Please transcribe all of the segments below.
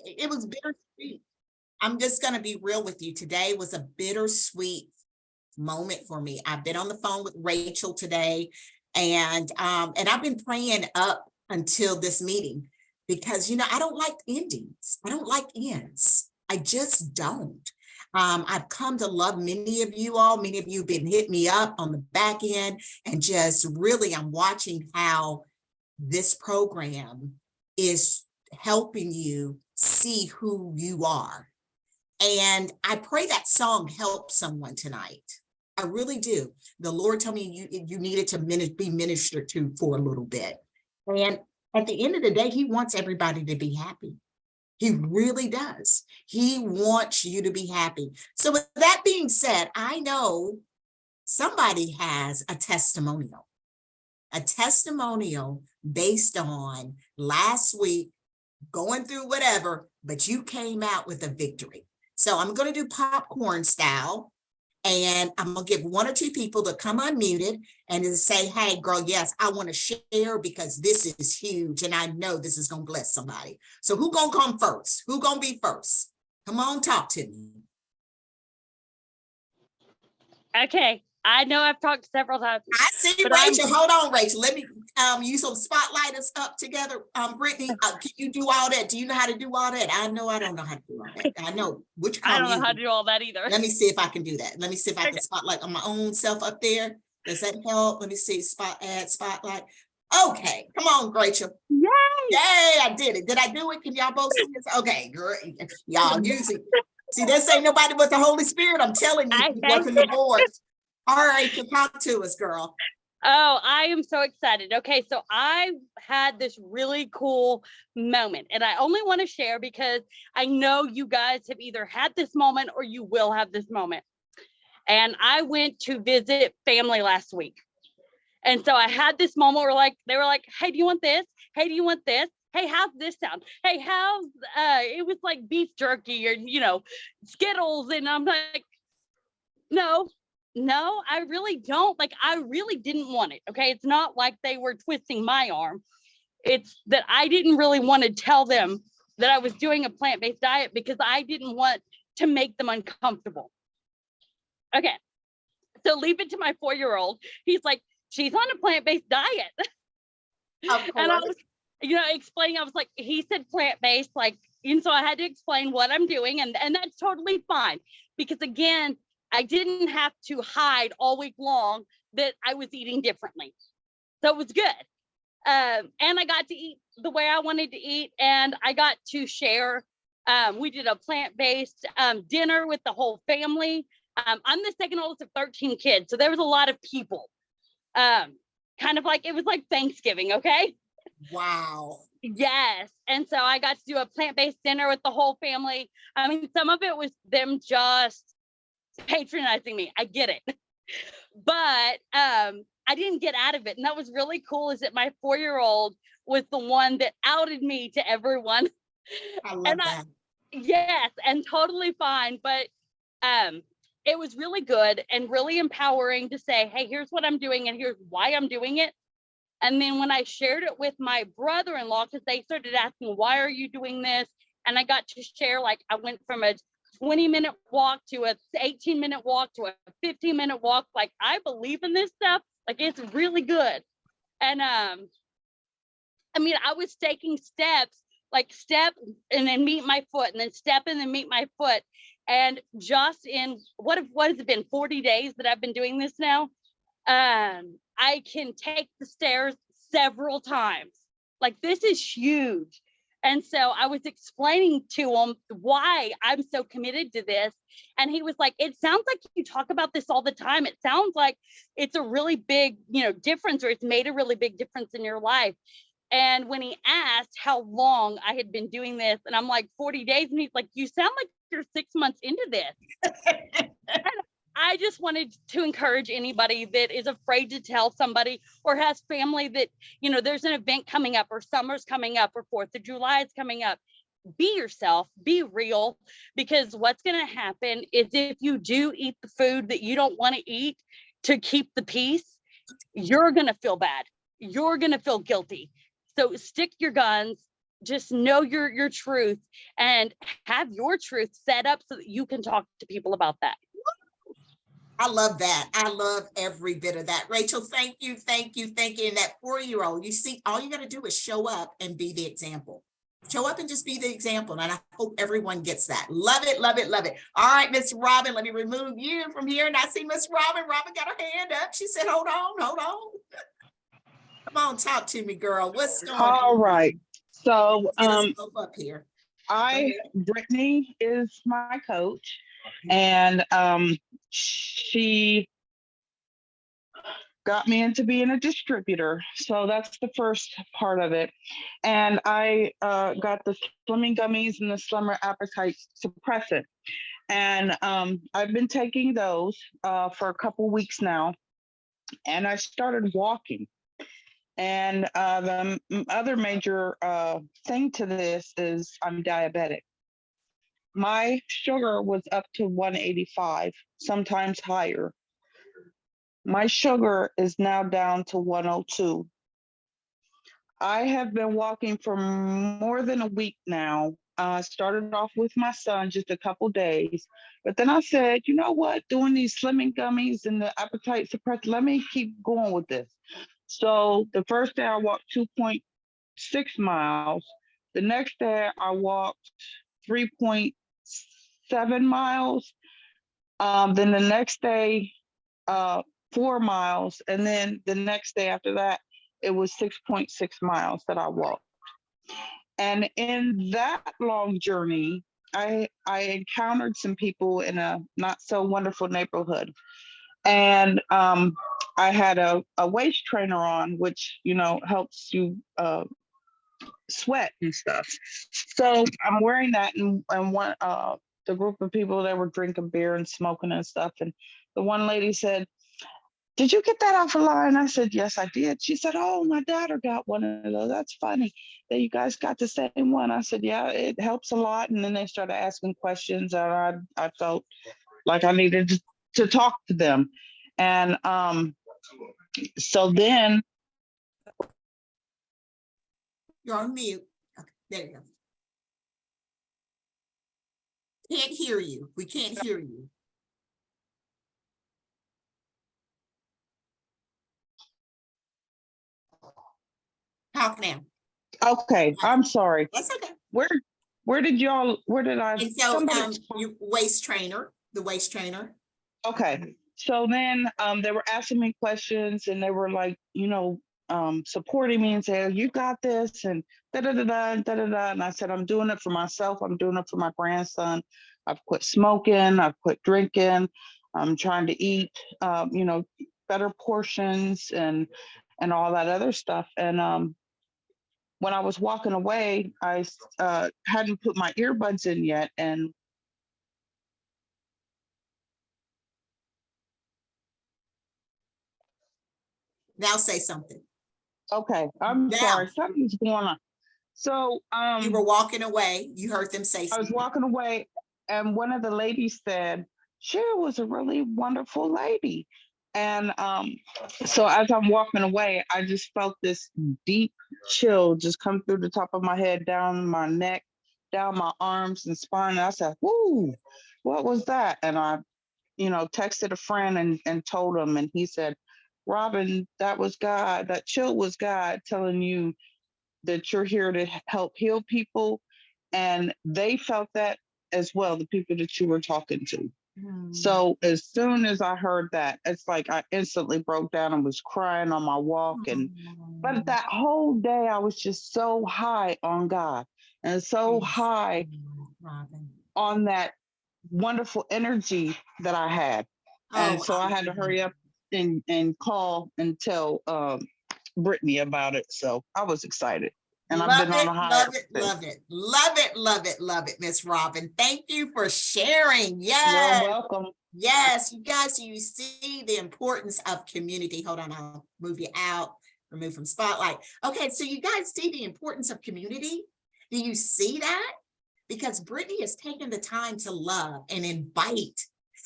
It was bittersweet. I'm just going to be real with you. Today was a bittersweet moment for me. I've been on the phone with Rachel today, and I've been praying up until this meeting because I don't like endings. I don't like ends. I just don't. I've come to love many of you all. Many of you have been hitting me up on the back end, and just really, I'm watching how this program is helping you see who you are. And I pray that song helps someone tonight. I really do. The Lord told me you needed to be ministered to for a little bit. And at the end of the day, he wants everybody to be happy. He really does. He wants you to be happy. So with that being said, I know somebody has a testimonial based on last week going through whatever, but you came out with a victory. So I'm going to do popcorn style, and I'm going to give one or two people to come unmuted and to say, hey, girl, yes, I want to share because this is huge, and I know this is going to bless somebody. So who going to come first? Who going to be first? Come on, talk to me. Okay. I know I've talked several times. I see Rachel. Hold on, Rachel. Let me use some spotlight us up together. Brittany, can you do all that? Do you know how to do all that? I know I don't know how to do all that. I know which I don't know how to do all that either. Let me see if I can do that. Let me see if I can spotlight on my own self up there. Does that help? Let me see. Add spotlight. Okay, come on, Rachel. Yay! Yay! I did it. Did I do it? Can y'all both see this? Okay, great. Y'all use it. See, this ain't nobody but the Holy Spirit. I'm telling you, working the board. All right, talk to us, girl. Oh, I am so excited. Okay, so I had this really cool moment, and I only want to share because I know you guys have either had this moment or you will have this moment. And I went to visit family last week. And so I had this moment where they were like, hey, do you want this? Hey, do you want this? Hey, how's this sound? Hey, how's it was like beef jerky or Skittles. And I'm like, no, I really don't. I really didn't want it. Okay. It's not like they were twisting my arm. It's that I didn't really want to tell them that I was doing a plant-based diet because I didn't want to make them uncomfortable. Okay. So leave it to my 4-year-old. He's like, she's on a plant-based diet. And I was, explaining, I was like, he said plant-based, and so I had to explain what I'm doing. And that's totally fine. Because again, I didn't have to hide all week long that I was eating differently. So it was good. And I got to eat the way I wanted to eat. And I got to share. We did a plant-based dinner with the whole family. I'm the second oldest of 13 kids. So there was a lot of people. Kind of like, it was like Thanksgiving. Okay. Wow. Yes. And so I got to do a plant-based dinner with the whole family. I mean, some of it was them just patronizing me. I get it. But I didn't get out of it. And that was really cool, is that my 4-year-old was the one that outed me to everyone. I love that. Yes, and totally fine. But it was really good and really empowering to say, hey, here's what I'm doing and here's why I'm doing it. And then when I shared it with my brother-in-law, because they started asking, why are you doing this? And I got to share, I went from a 20-minute walk to a 18-minute walk to a 15-minute walk. I believe in this stuff. It's really good. And I was taking steps, step and then meet my foot, and then step and then meet my foot. And just in what has it been, 40 days that I've been doing this now? I can take the stairs several times. This is huge. And so I was explaining to him why I'm so committed to this. And he was like, it sounds like you talk about this all the time. It sounds like it's a really big, difference, or it's made a really big difference in your life. And when he asked how long I had been doing this, and I'm like, 40 days. And he's like, you sound like you're 6 months into this. And I just wanted to encourage anybody that is afraid to tell somebody, or has family that, there's an event coming up, or summer's coming up, or 4th of July is coming up. Be yourself, be real, because what's going to happen is if you do eat the food that you don't want to eat to keep the peace, you're going to feel bad. You're going to feel guilty. So stick your guns, just know your truth and have your truth set up so that you can talk to people about that. I love that. I love every bit of that. Rachel, thank you, thank you, thank you. And that 4-year-old, you see, all you got to do is show up and be the example. Show up and just be the example. And I hope everyone gets that. Love it, love it, love it. All right, Miss Robin, let me remove you from here. And I see Miss Robin. Robin got her hand up. She said, hold on, hold on. Come on, talk to me, girl. What's going on? All right. So Get us both up here. Brittany is my coach, and she got me into being a distributor. So that's the first part of it. And I got the slimming gummies and the slimmer appetite suppressant. And I've been taking those for a couple weeks now. And I started walking. And the other major thing to this is I'm diabetic. My sugar was up to 185, sometimes higher. My sugar is now down to 102. I have been walking for more than a week now. Started off with my son just a couple days, but then I said, you know what, doing these slimming gummies and the appetite suppressant, let me keep going with this. So the first day I walked 2.6 miles. The next day I walked 3.7 miles. Then the next day, 4 miles. And then the next day after that, it was 6.6 miles that I walked. And in that long journey, I encountered some people in a not so wonderful neighborhood. And I had a waist trainer on, which, you know, helps you sweat and stuff. So I'm wearing that, and one the group of people that were drinking beer and smoking and stuff. And the one lady said, did you get that off a line? I said, yes, I did. She said, oh, my daughter got one of those. That's funny that you guys got the same one. I said, yeah, it helps a lot. And then they started asking questions, and I felt like I needed to talk to them. And so then. You're on mute. Okay, there you go. Can't hear you. We can't hear you. Talk now. Okay, I'm sorry. That's okay. Where did I? And so you waist trainer, the waist trainer. Okay. So then they were asking me questions, and they were like, you know, supporting me and saying, you got this, and da da da da da da da. And I said, I'm doing it for myself. I'm doing it for my grandson. I've quit smoking. I've quit drinking. I'm trying to eat, you know, better portions and all that other stuff. And when I was walking away, I hadn't put my earbuds in yet, and now say something. okay, I'm sorry, something's going on. So you were walking away, you heard them say something. I was walking away, and one of the ladies said, she was a really wonderful lady. And so as I'm walking away, I just felt this deep chill just come through the top of my head, down my neck, down my arms and spine. And I said, whoo, what was that? And I, you know, texted a friend and told him, and he said, Robin, that was God. That chill was God telling you that you're here to help heal people. And they felt that as well, the people that you were talking to. So as soon as I heard that, it's like I instantly broke down and was crying on my walk. But that whole day I was just so high on God and so high on that wonderful energy that I had. And so I had to hurry up and call and tell Brittany about it. So I was excited. And I've been on a high. Love it, love it, love it, love it, love it, Miss Robin. Thank you for sharing. Yes. You're welcome. Yes, you guys, you see the importance of community. Hold on, I'll move you out, remove from spotlight. Okay, so you guys see the importance of community? Do you see that? Because Brittany has taken the time to love and invite.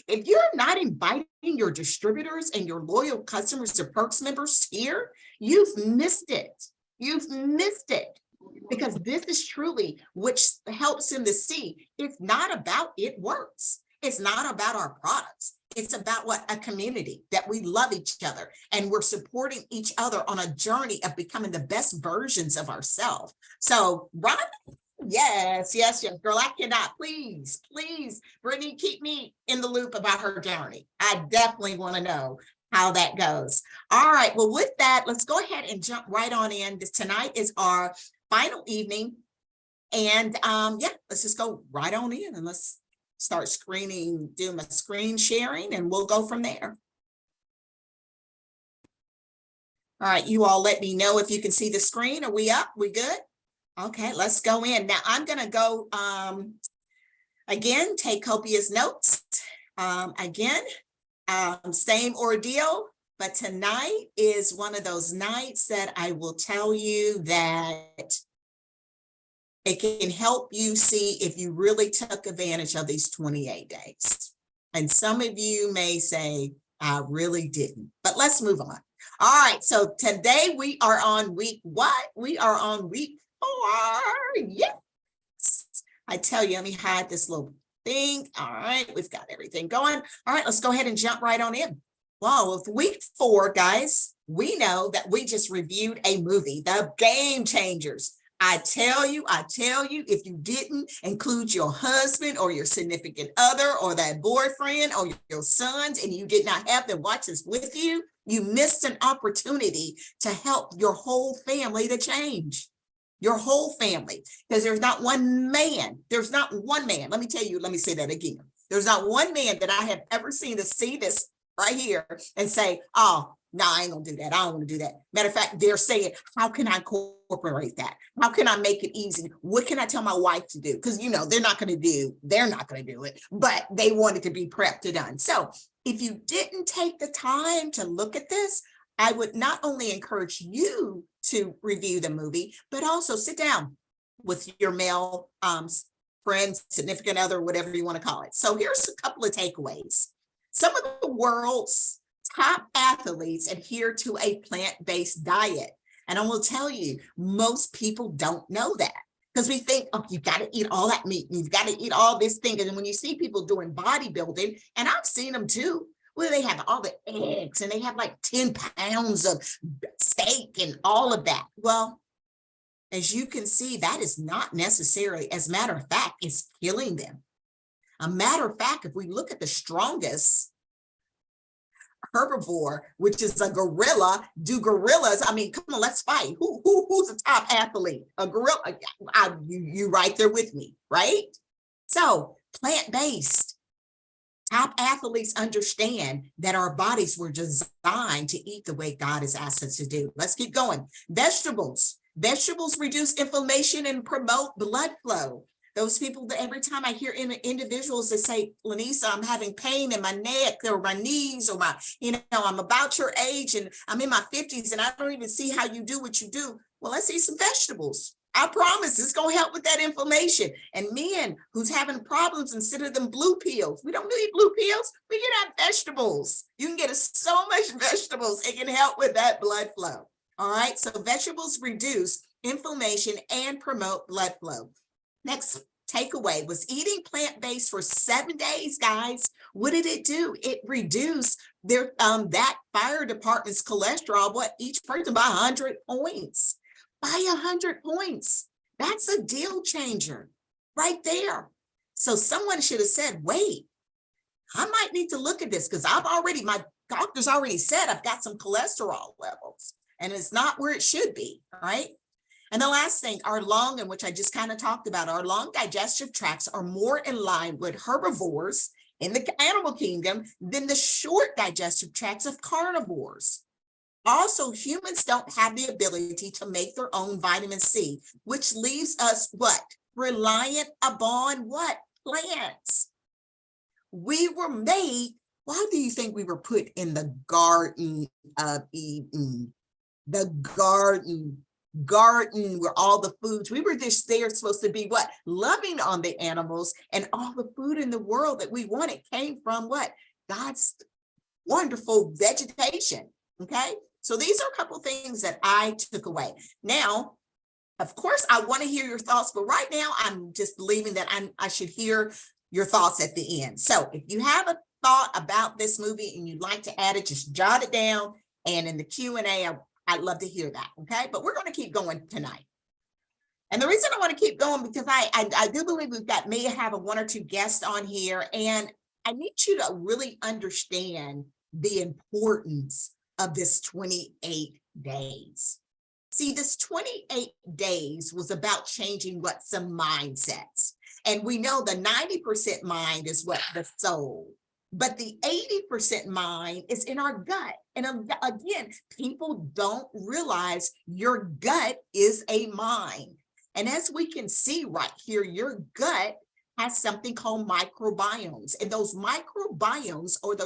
If you're not inviting your distributors and your loyal customers or Perks members here, you've missed it. You've missed it. Because this is truly which helps them to see it's not about it works. It's not about our products. It's about what a community that we love each other and we're supporting each other on a journey of becoming the best versions of ourselves. So, Robin, yes, yes, yes, girl, I cannot. Please, please, Brittany, keep me in the loop about her journey. I definitely want to know how that goes. All right. Well, with that, let's go ahead and jump right on in. Tonight is our final evening. And yeah, let's just go right on in and let's start doing my screen sharing, and we'll go from there. All right, you all let me know if you can see the screen. Are we up? We good? Okay, let's go in. Now I'm gonna go again, take copious notes. Again, same ordeal, but tonight is one of those nights that I will tell you that it can help you see if you really took advantage of these 28 days. And some of you may say, I really didn't, but let's move on. All right, so today we are on week what? We are on week 4. Yes. I tell you, let me hide this little thing. All right, we've got everything going. All right, let's go ahead and jump right on in. Wow, with week 4, guys, we know that we just reviewed a movie, The Game Changers. I tell you, if you didn't include your husband or your significant other or that boyfriend or your sons, and you did not have them watch this with you, you missed an opportunity to help your whole family to change. Your whole family, because there's not one man, let me tell you, let me say that again. There's not one man that I have ever seen to see this right here and say, oh, no, I ain't gonna do that. I don't want to do that. Matter of fact, they're saying, how can I incorporate that? How can I make it easy? What can I tell my wife to do? Because they're not gonna do it, but they want it to be prepped and done. So if you didn't take the time to look at this, I would not only encourage you to review the movie, but also sit down with your male friend, significant other, whatever you want to call it. So here's a couple of takeaways. Some of the world's top athletes adhere to a plant-based diet. And I will tell you, most people don't know that because we think, oh, you got to eat all that meat. You've got to eat all this thing. And when you see people doing bodybuilding, and I've seen them too, where they have all the eggs and they have like 10 pounds of steak and all of that. Well, as you can see, that is not necessarily, as a matter of fact, it's killing them. A matter of fact, if we look at the strongest herbivore, which is a gorilla, do gorillas, I mean, come on, let's fight. Who's a top athlete? A gorilla? You right there with me, right? So plant-based. Top athletes understand that our bodies were designed to eat the way God has asked us to do. Let's keep going. Vegetables. Vegetables reduce inflammation and promote blood flow. Those people that every time I hear individuals that say, Lynessa, I'm having pain in my neck or my knees or I'm about your age and I'm in my 50s and I don't even see how you do what you do. Well, let's eat some vegetables. I promise it's going to help with that inflammation. And men who's having problems, instead of them blue pills, we don't need blue pills. We can have vegetables. You can get so much vegetables. It can help with that blood flow. All right. So vegetables reduce inflammation and promote blood flow. Next takeaway was eating plant-based for 7 days, guys. What did it do? It reduced their that fire department's cholesterol, each person by 100 points. By 100 points. That's a deal changer right there. So someone should have said, wait, I might need to look at this because my doctor's already said I've got some cholesterol levels and it's not where it should be, right? And the last thing, our lung, and which I just kind of talked about, our long digestive tracts are more in line with herbivores in the animal kingdom than the short digestive tracts of carnivores. Also, humans don't have the ability to make their own vitamin C, which leaves us what? Reliant upon what? Plants. We were made, why do you think we were put in the Garden of Eden? The garden where all the foods, we were just there supposed to be what? Loving on the animals, and all the food in the world that we wanted came from what? God's wonderful vegetation, okay? So these are a couple things that I took away. Now, Of course, I want to hear your thoughts, but right now I'm just believing that I should hear your thoughts at the end. So if you have a thought about this movie and you'd like to add it, just jot it down. And in the Q&A, I'd love to hear that. Okay, but we're going to keep going tonight. And the reason I want to keep going because I do believe we've got may have a one or two guests on here, and I need you to really understand the importance of this 28 days. See, this 28 days was about changing some mindsets. And we know the 90% mind is what the soul, but the 80% mind is in our gut. And again, people don't realize your gut is a mind. And as we can see right here, your gut has something called microbiomes. And those microbiomes or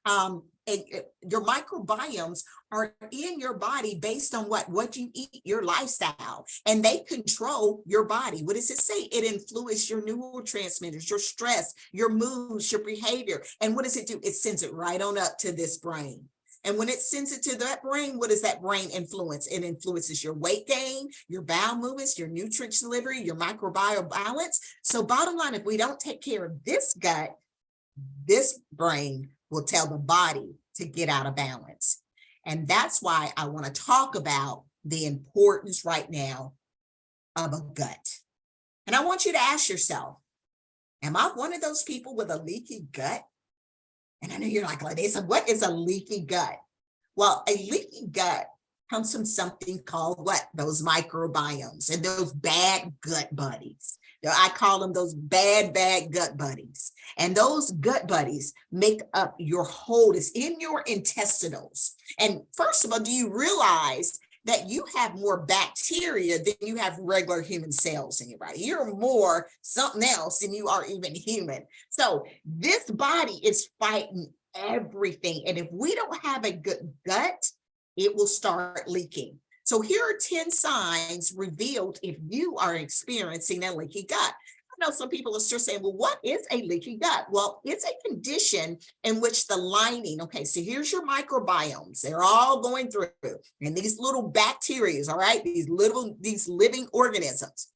your microbiomes are in your body based on what you eat, your lifestyle, and they control your body. What does it say? It influences your neurotransmitters, your stress, your moods, your behavior. And what does it do? It sends it right on up to this brain. And when it sends it to that brain, what does that brain influence? It influences your weight gain, your bowel movements, your nutrient delivery, your microbiome balance. So bottom line, if we don't take care of this gut, this brain will tell the body to get out of balance. And that's why I want to talk about the importance right now of a gut. And I want you to ask yourself, am I one of those people with a leaky gut? And I know you're like, Lynessa, what is a leaky gut? Well, a leaky gut comes from something called what? Those microbiomes and those bad gut buddies. I call them those bad gut buddies. And those gut buddies make up your whole, it's in your intestinals. And first of all, do you realize that you have more bacteria than you have regular human cells in your body? You're more something else than you are even human. So this body is fighting everything. And if we don't have a good gut, it will start leaking. So here are 10 signs revealed if you are experiencing a leaky gut. I know some people are still saying, well, what is a leaky gut? Well, it's a condition in which the lining, okay, so here's your microbiomes. They're all going through. And these little bacteria, all right, these living organisms,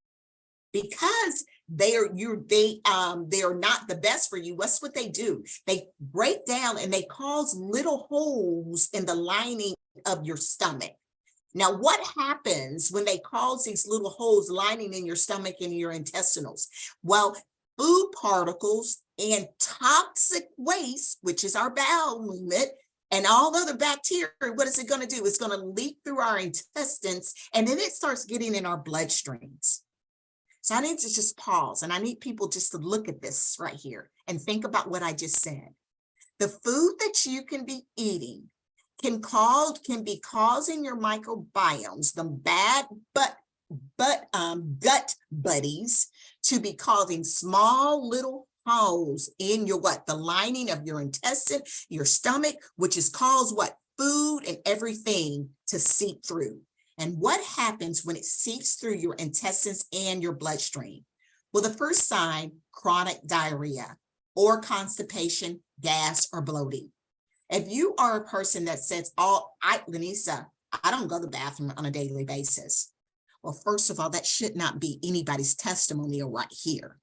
because they are not the best for you. What's what they do? They break down and they cause little holes in the lining of your stomach. Now, what happens when they cause these little holes lining in your stomach and your intestinals? Well, food particles and toxic waste, which is our bowel movement, and all other bacteria, what is it going to do? It's going to leak through our intestines, and then it starts getting in our bloodstreams. So I need to just pause, and I need people just to look at this right here and think about what I just said. The food that you can be eating can be causing your microbiomes, the bad gut buddies, to be causing small little holes in your the lining of your intestine, your stomach, which is caused food and everything to seep through. And what happens when it seeps through your intestines and your bloodstream? Well, the first sign, chronic diarrhea or constipation, gas, or bloating. If you are a person that says, Lynessa, I don't go to the bathroom on a daily basis. Well, first of all, that should not be anybody's testimonial right here.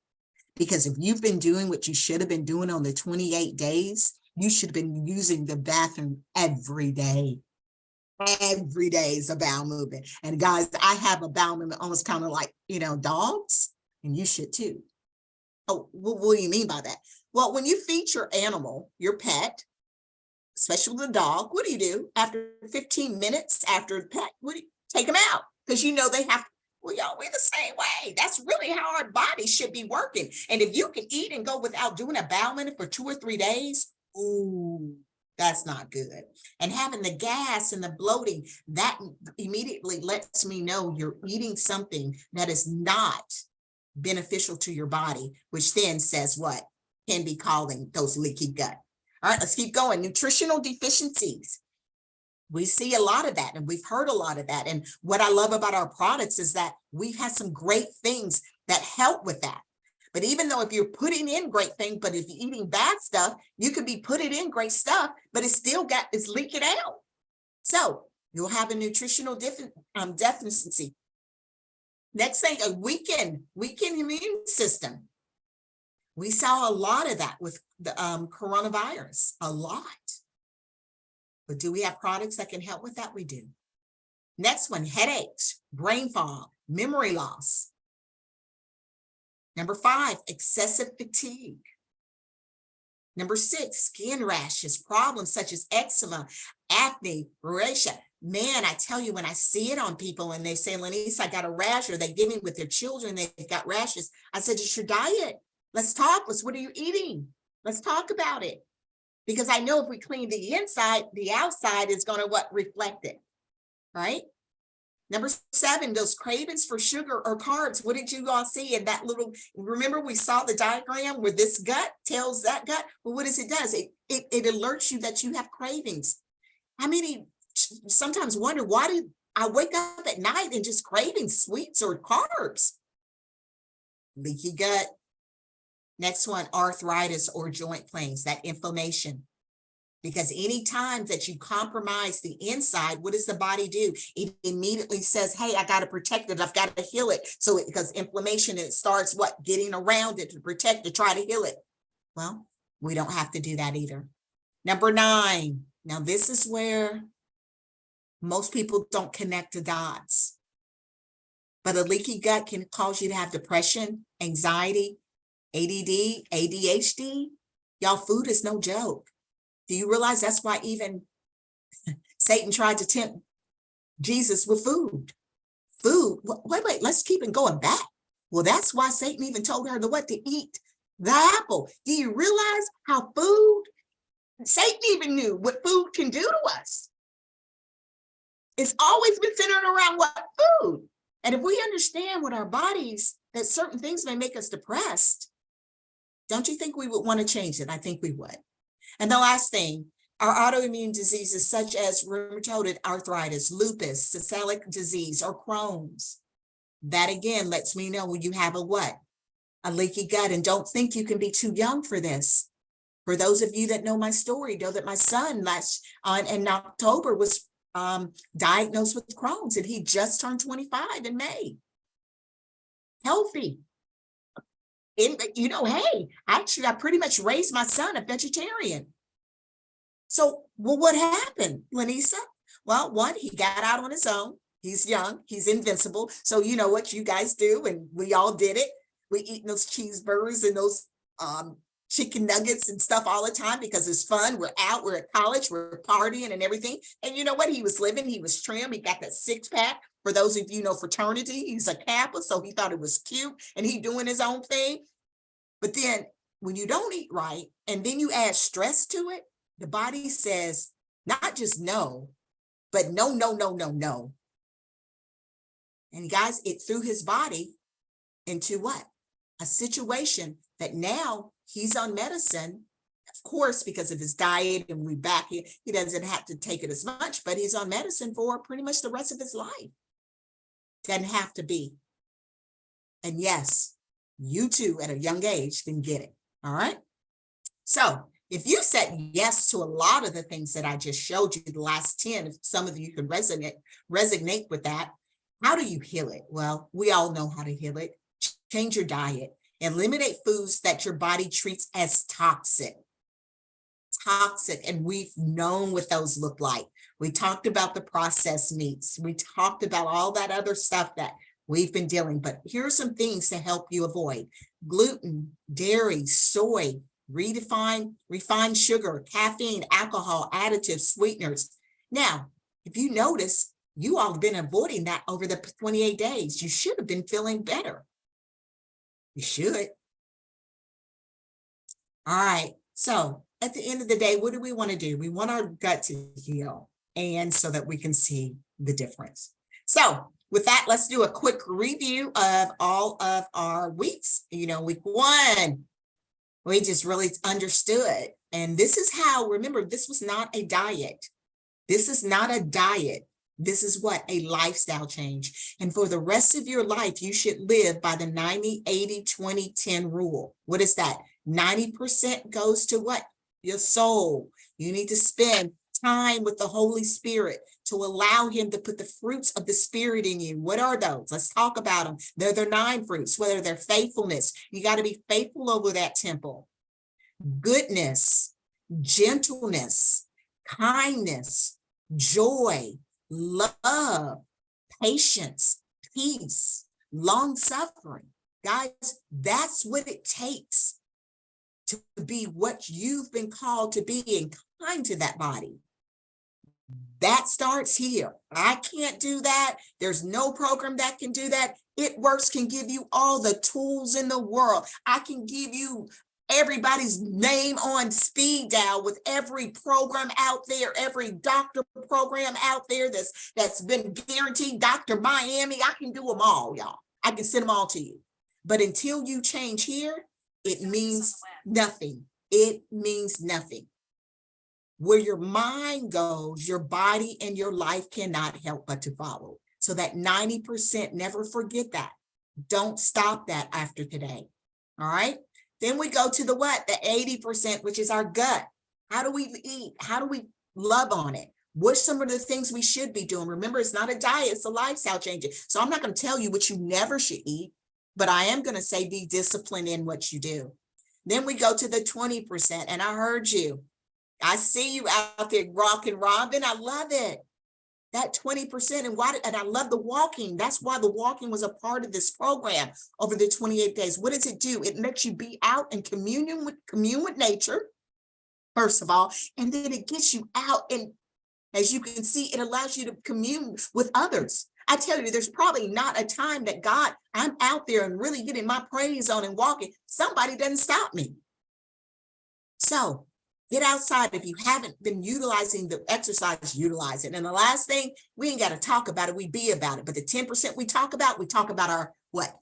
Because if you've been doing what you should have been doing on the 28 days, you should have been using the bathroom every day. Every day is a bowel movement. And guys, I have a bowel movement almost kind of like, dogs, and you should too. Oh, what do you mean by that? Well, when you feed your animal, your pet, especially the dog, what do? After 15 minutes after the pet, take them out because they have, well, y'all, we're the same way. That's really how our bodies should be working. And if you can eat and go without doing a bowel movement for 2 or 3 days, ooh, that's not good. And having the gas and the bloating, that immediately lets me know you're eating something that is not beneficial to your body, which then says what can be causing those leaky gut. All right, let's keep going. Nutritional deficiencies. We see a lot of that, and we've heard a lot of that. And what I love about our products is that we've had some great things that help with that. But even though if you're putting in great things, but if you're eating bad stuff, you could be putting in great stuff, but it's leaking out. So you'll have a nutritional deficiency. Next thing, a weakened immune system. We saw a lot of that with the coronavirus, a lot. But do we have products that can help with that? We do. Next one, headaches, brain fog, memory loss. Number 5, excessive fatigue. Number 6, skin rashes, problems such as eczema, acne, rosacea. Man, I tell you, when I see it on people and they say, Lynessa, I got a rash, or they give me with their children, they've got rashes. I said, it's your diet. Let's talk. What are you eating? Let's talk about it. Because I know if we clean the inside, the outside is going to reflect it, right? Number 7, those cravings for sugar or carbs. What did you all see in that little, remember we saw the diagram where this gut tells that gut? Well, what does it does? It alerts you that you have cravings. How many sometimes wonder, why do I wake up at night and just craving sweets or carbs? Leaky gut. Next one, arthritis or joint pains, that inflammation. Because any time that you compromise the inside, what does the body do? It immediately says, hey, I got to protect it. I've got to heal it. So because inflammation, it starts getting around it to protect, to try to heal it. Well, we don't have to do that either. Number 9. Now, this is where most people don't connect the dots. But a leaky gut can cause you to have depression, anxiety, ADD, ADHD. Y'all, food is no joke. Do you realize that's why even Satan tried to tempt Jesus with food? Food, wait, let's keep it going back. Well, that's why Satan even told her to eat the apple. Do you realize how Satan even knew what food can do to us? It's always been centered around what? Food. And if we understand what our bodies, that certain things may make us depressed, don't you think we would want to change it? I think we would. And the last thing, our autoimmune diseases such as rheumatoid arthritis, lupus, celiac disease, or Crohn's. That again lets me know when you have a what? A leaky gut. And don't think you can be too young for this. For those of you that know my story, know that my son in October was diagnosed with Crohn's, and he just turned 25 in May. Healthy. Hey, actually, I pretty much raised my son a vegetarian. So, well, what happened, Lynessa? Well, one, he got out on his own. He's young, he's invincible. So you know what you guys do, and we all did it. We eat those cheeseburgers and those chicken nuggets and stuff all the time because it's fun. We're out, we're at college, we're partying and everything. And you know what? He was living, he was trim, he got that 6-pack. For those of you know fraternity, he's a Kappa, so he thought it was cute and he doing his own thing. But then when you don't eat right and then you add stress to it, the body says not just no, but no, no, no, no, no. And guys, it threw his body into what? A situation that now he's on medicine, of course, because of his diet, and he doesn't have to take it as much, but he's on medicine for pretty much the rest of his life. Doesn't have to be. And yes, you too at a young age can get it. All right. So if you said yes to a lot of the things that I just showed you, the last 10, if some of you could resonate with that, how do you heal it? Well, we all know how to heal it. Change your diet. Eliminate foods that your body treats as toxic. And we've known what those look like. We talked about the processed meats. We talked about all that other stuff that we've been dealing, but here are some things to help you avoid. Gluten, dairy, soy, refined sugar, caffeine, alcohol, additives, sweeteners. Now, if you notice, you all have been avoiding that over the 28 days. You should have been feeling better. You should. All right. So at the end of the day, what do we want to do? We want our gut to heal, and so that we can see the difference. So with that, let's do a quick review of all of our weeks. Week 1, we just really understood. And this is how, remember, this was not a diet. This is not a diet. This is what? A lifestyle change. And for the rest of your life, you should live by the 90-80-20-10 rule. What is that? 90% goes to what? Your soul. You need to spend time with the Holy Spirit. to allow him to put the fruits of the spirit in you. What are those? Let's talk about them. They're the 9 fruits, whether they're faithfulness. You got to be faithful over that temple. Goodness, gentleness, kindness, joy, love, patience, peace, long suffering. Guys, that's what it takes to be what you've been called to be and kind to that body. That starts here. I can't do that. There's no program that can do that. It Works can give you all the tools in the world. I can give you everybody's name on speed dial with every program out there, every doctor program out there that's been guaranteed, Dr. Miami. I can do them all, y'all. I can send them all to you. But until you change here, it means nothing. It means nothing. Where your mind goes, your body and your life cannot help but to follow. So that 90%, never forget that. Don't stop that after today. All right. Then we go to the what? The 80%, which is our gut. How do we eat? How do we love on it? What's some of the things we should be doing? Remember, it's not a diet, it's a lifestyle change. So I'm not going to tell you what you never should eat, but I am going to say be disciplined in what you do. Then we go to the 20%, and I heard you. I see you out there rocking, Robin. I love it. That 20%, and I love the walking. That's why the walking was a part of this program over the 28 days. What does it do? It lets you be out and commune with nature, first of all, and then it gets you out, and as you can see, it allows you to commune with others. I tell you, there's probably not a time that I'm out there and really getting my praise on and walking. Somebody doesn't stop me. So get outside. If you haven't been utilizing the exercise, utilize it. And the last thing, we ain't got to talk about it, we be about it. But the 10% we talk about our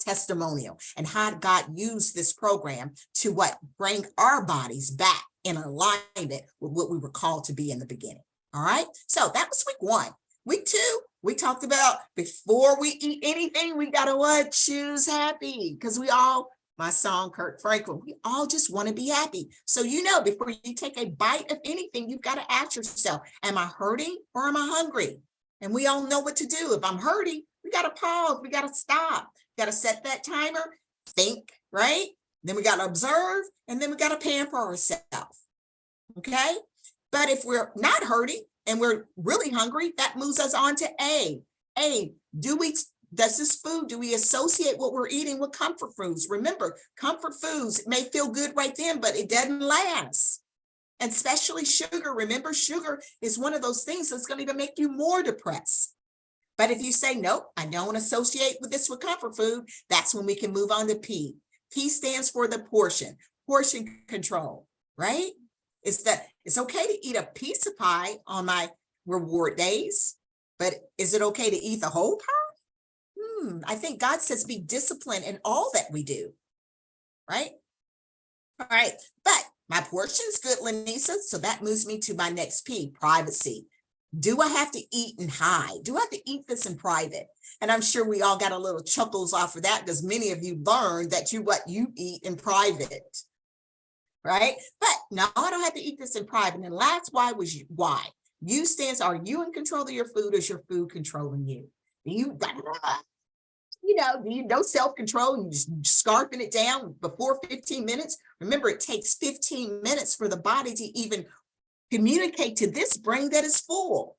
testimonial and how God used this program to bring our bodies back in alignment with what we were called to be in the beginning. All right. So that was week 1. Week 2, we talked about before we eat anything, we got to choose happy, because we all, my song, Kirk Franklin, we all just want to be happy. So, before you take a bite of anything, you've got to ask yourself, am I hurting or am I hungry? And we all know what to do. If I'm hurting, we got to pause. We got to stop. Got to set that timer, think, right? Then we got to observe, and then we got to pamper ourselves. Okay. But if we're not hurting and we're really hungry, that moves us on to A. Do we associate what we're eating with comfort foods? Remember, comfort foods may feel good right then, but it doesn't last. And especially sugar. Remember, sugar is one of those things that's going to even make you more depressed. But if you say, nope, I don't associate with comfort food, that's when we can move on to P. P stands for the portion control, right? It's okay to eat a piece of pie on my reward days, but is it okay to eat the whole pie? I think God says be disciplined in all that we do, right? All right, but my portion's good, Lynessa, so that moves me to my next P, privacy. Do I have to eat and hide? Do I have to eat this in private? And I'm sure we all got a little chuckles off of that, because many of you learned that you eat in private, right? But no, I don't have to eat this in private. And last why. You stands, are you in control of your food, or is your food controlling you? No self-control, and you just scarfing it down before 15 minutes. Remember, it takes 15 minutes for the body to even communicate to this brain that is full.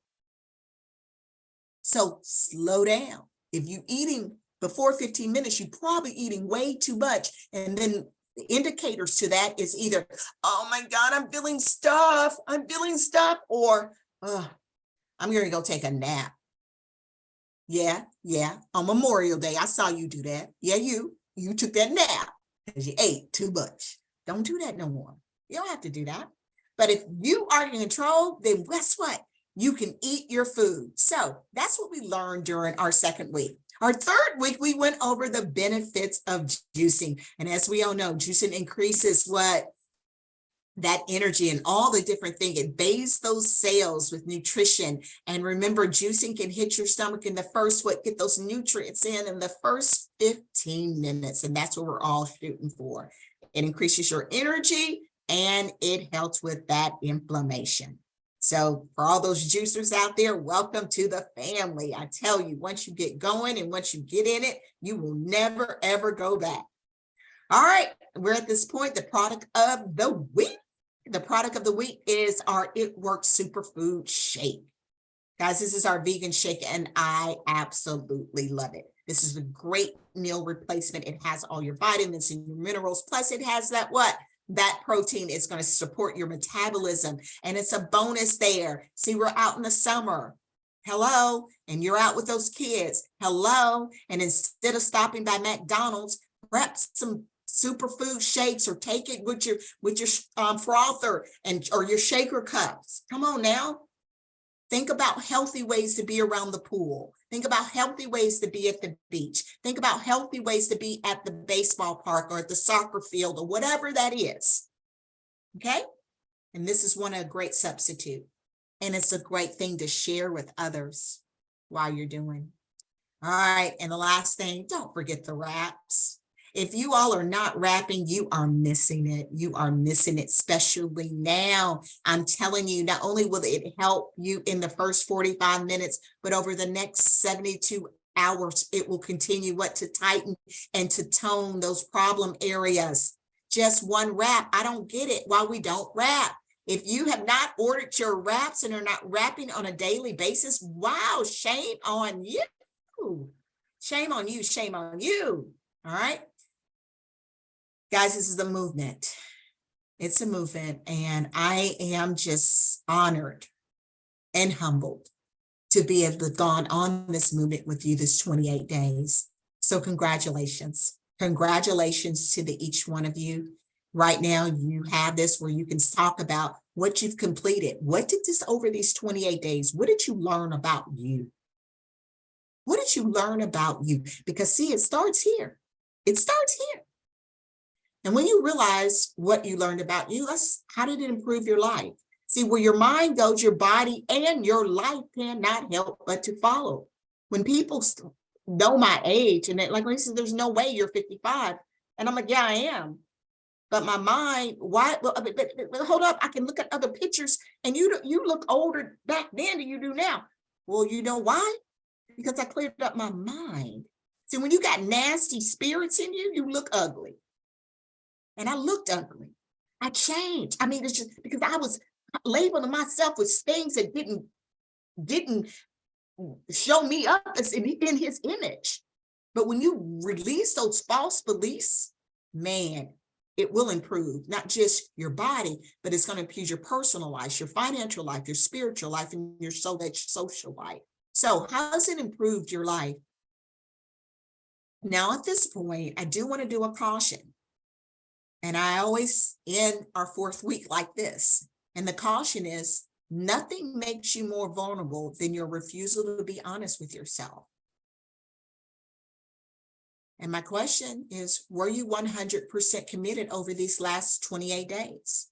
So slow down. If you're eating before 15 minutes, you're probably eating way too much. And then the indicators to that is either, oh my God, I'm feeling stuff, or I'm going to go take a nap. Yeah. On Memorial Day, I saw you do that. Yeah, you took that nap because you ate too much. Don't do that no more. You don't have to do that. But if you are in control, then guess what? You can eat your food. So that's what we learned during our second week. Our third week, we went over the benefits of juicing. And as we all know, juicing increases that energy and all the different things. It bathes those cells with nutrition. And remember, juicing can hit your stomach in the first, get those nutrients in the first 15 minutes. And that's what we're all shooting for. It increases your energy and it helps with that inflammation. So for all those juicers out there, welcome to the family. I tell you, once you get going and once you get in it, you will never, ever go back. All right, we're at this point, the product of the week. The product of the week is our It Works Superfood Shake. Guys, this is our vegan shake and I absolutely love it. This is a great meal replacement. It has all your vitamins and your minerals. Plus it has that what? That protein is going to support your metabolism. And it's a bonus there. See, we're out in the summer. Hello. And you're out with those kids. Hello. And instead of stopping by McDonald's, grab some superfood shakes or take it with your frother or your shaker cups. Come on now. Think about healthy ways to be around the pool. Think about healthy ways to be at the beach. Think about healthy ways to be at the baseball park or at the soccer field or whatever that is. Okay? And this is a great substitute. And it's a great thing to share with others while you're doing. All right. And the last thing, don't forget the wraps. If you all are not wrapping, you are missing it. You are missing it, especially now. I'm telling you, not only will it help you in the first 45 minutes, but over the next 72 hours, it will continue to tighten and to tone those problem areas. Just one wrap. I don't get it why we don't wrap. If you have not ordered your wraps and are not wrapping on a daily basis, wow, shame on you. Shame on you. Shame on you. All right. Guys, this is a movement. It's a movement, and I am just honored and humbled to be able to have gone on this movement with you this 28 days. So congratulations. Congratulations to each one of you. Right now, you have this where you can talk about what you've completed. What did this over these 28 days? What did you learn about you? What did you learn about you? Because see, it starts here. It starts here. And when you realize what you learned about you, how did it improve your life? See, where your mind goes, your body and your life cannot help but to follow. When people know my age and like Lisa, there's no way you're 55. And I'm like, yeah, I am. But my mind, why? But hold up, I can look at other pictures and you look older back then than you do now. Well, you know why? Because I cleared up my mind. See, when you got nasty spirits in you, you look ugly. And I looked ugly. I changed. I mean, it's just because I was labeling myself with things that didn't show me up as in his image. But when you release those false beliefs, man, it will improve not just your body, but it's going to improve your personal life, your financial life, your spiritual life, and your social life. So how has it improved your life? Now, at this point, I do want to do a caution. And I always end our fourth week like this. And the caution is nothing makes you more vulnerable than your refusal to be honest with yourself. And my question is, were you 100% committed over these last 28 days?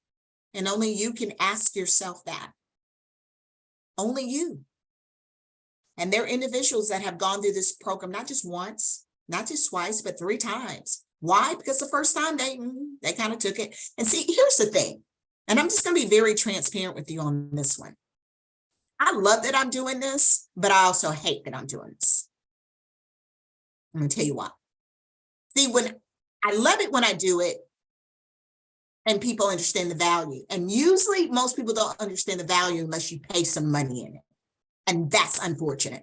And only you can ask yourself that. Only you. And there are individuals that have gone through this program, not just once, not just twice, but 3 times. Why? Because the first time they kind of took it. And see, here's the thing. And I'm just going to be very transparent with you on this one. I love that I'm doing this, but I also hate that I'm doing this. I'm going to tell you why. See, when I love it when I do it and people understand the value. And usually most people don't understand the value unless you pay some money in it. And that's unfortunate.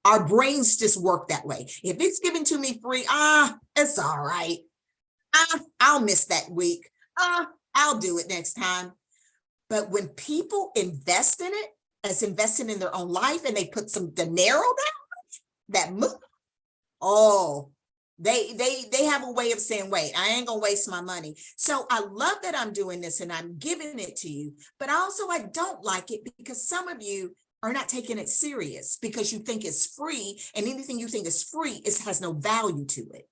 Our brains just work that way. If it's given to me free, it's all right. I'll miss that week. I'll do it next time. But when people invest in it, as investing in their own life, and they put some dinero down, that move, they have a way of saying, wait, I ain't gonna waste my money. So I love that I'm doing this and I'm giving it to you, but also I don't like it because some of you are not taking it serious because you think it's free, and anything you think is free has no value to it.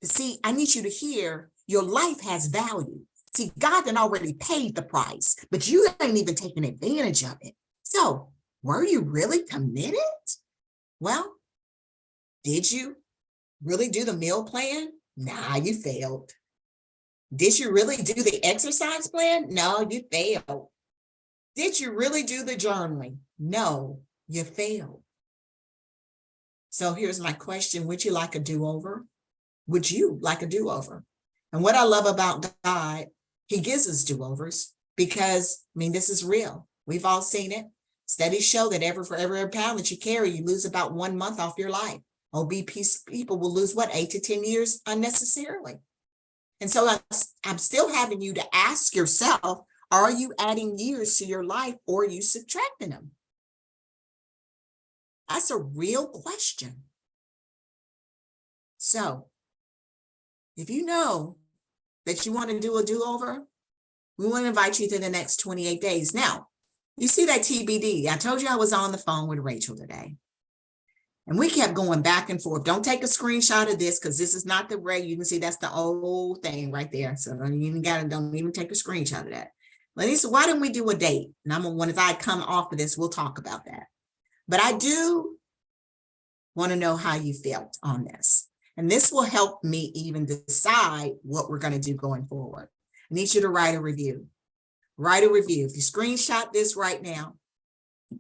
But see, I need you to hear your life has value. See, God had already paid the price, but you ain't even taking advantage of it. So were you really committed? Well, did you really do the meal plan? Nah, you failed. Did you really do the exercise plan? No, you failed. Did you really do the journaling? No, you failed. So here's my question. Would you like a do-over? Would you like a do-over? And what I love about God, he gives us do-overs because, I mean, this is real. We've all seen it. Studies show that for every pound that you carry, you lose about 1 month off your life. Obese people will lose what, 8 to 10 years unnecessarily. And so I'm still having you to ask yourself, are you adding years to your life or are you subtracting them? That's a real question. So if you know that you want to do a do-over, we want to invite you to the next 28 days. Now, you see that TBD. I told you I was on the phone with Rachel today. And we kept going back and forth. Don't take a screenshot of this because this is not the way. You can see that's the old thing right there. So don't even take a screenshot of that. Lynessa, why don't we do a date? And when I come off of this, we'll talk about that. But I do want to know how you felt on this. And this will help me even decide what we're going to do going forward. I need you to write a review. Write a review. If you screenshot this right now,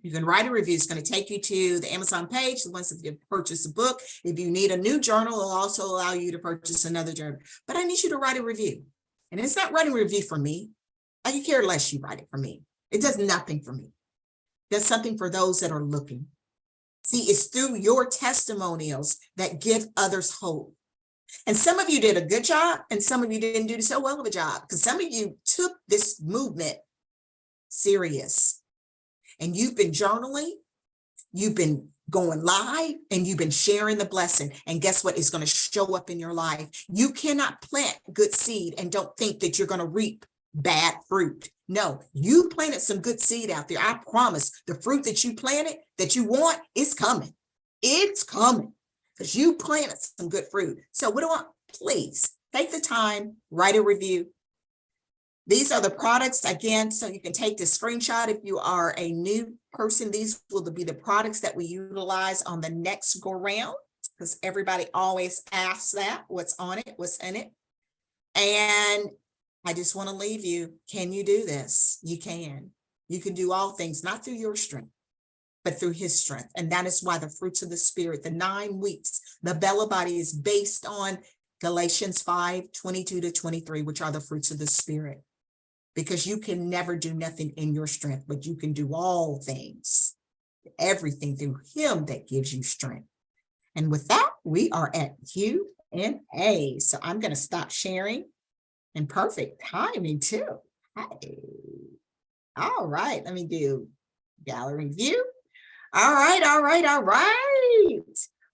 you can write a review. It's going to take you to the Amazon page. Once you purchase a book, if you need a new journal, it'll also allow you to purchase another journal. But I need you to write a review. And it's not writing a review for me. I could care less you write it for me. It does nothing for me. It does something for those that are looking. See, it's through your testimonials that give others hope. And some of you did a good job, and some of you didn't do so well of a job, because some of you took this movement serious. And you've been journaling, you've been going live, and you've been sharing the blessing. And guess what? It's going to show up in your life. You cannot plant good seed and don't think that you're going to reap bad fruit. No, you planted some good seed out there. I promise the fruit that you planted that you want is coming. It's coming because you planted some good fruit. So what do I, please take the time, write a review. These are the products, again, so you can take the screenshot if you are a new person. These will be the products that we utilize on the next go round, because everybody always asks that, what's on it, what's in it. And I just want to leave you, can you do this? You can. You can do all things, not through your strength, but through his strength. And that is why the fruits of the Spirit, the 9 weeks, the Bella body is based on Galatians 5:22-23, which are the fruits of the Spirit. Because you can never do nothing in your strength, but you can do all things, everything through him that gives you strength. And with that, we are at Q&A. So I'm going to stop sharing. And perfect timing too. Hey. All right, let me do gallery view. All right.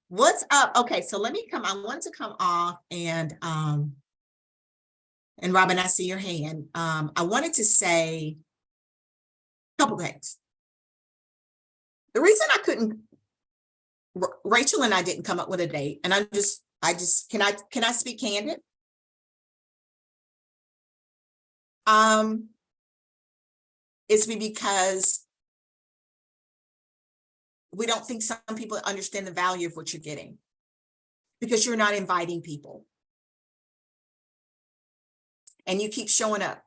What's up? Okay, so let me I want to come off and Robin, I see your hand. I wanted to say a couple things. The reason I couldn't, Rachel and I didn't come up with a date, and I just, can I speak candid? It's because we don't think some people understand the value of what you're getting because you're not inviting people. And you keep showing up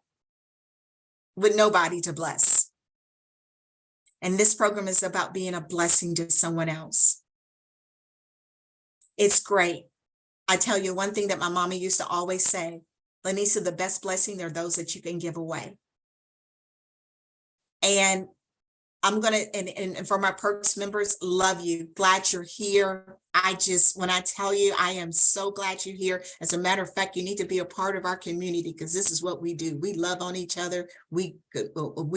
with nobody to bless. And this program is about being a blessing to someone else. It's great. I tell you one thing that my mama used to always say, Lynessa, the best blessing are those that you can give away. And I'm going to, and for my Perks members, love you. Glad you're here. When I tell you, I am so glad you're here. As a matter of fact, you need to be a part of our community because this is what we do. We love on each other. We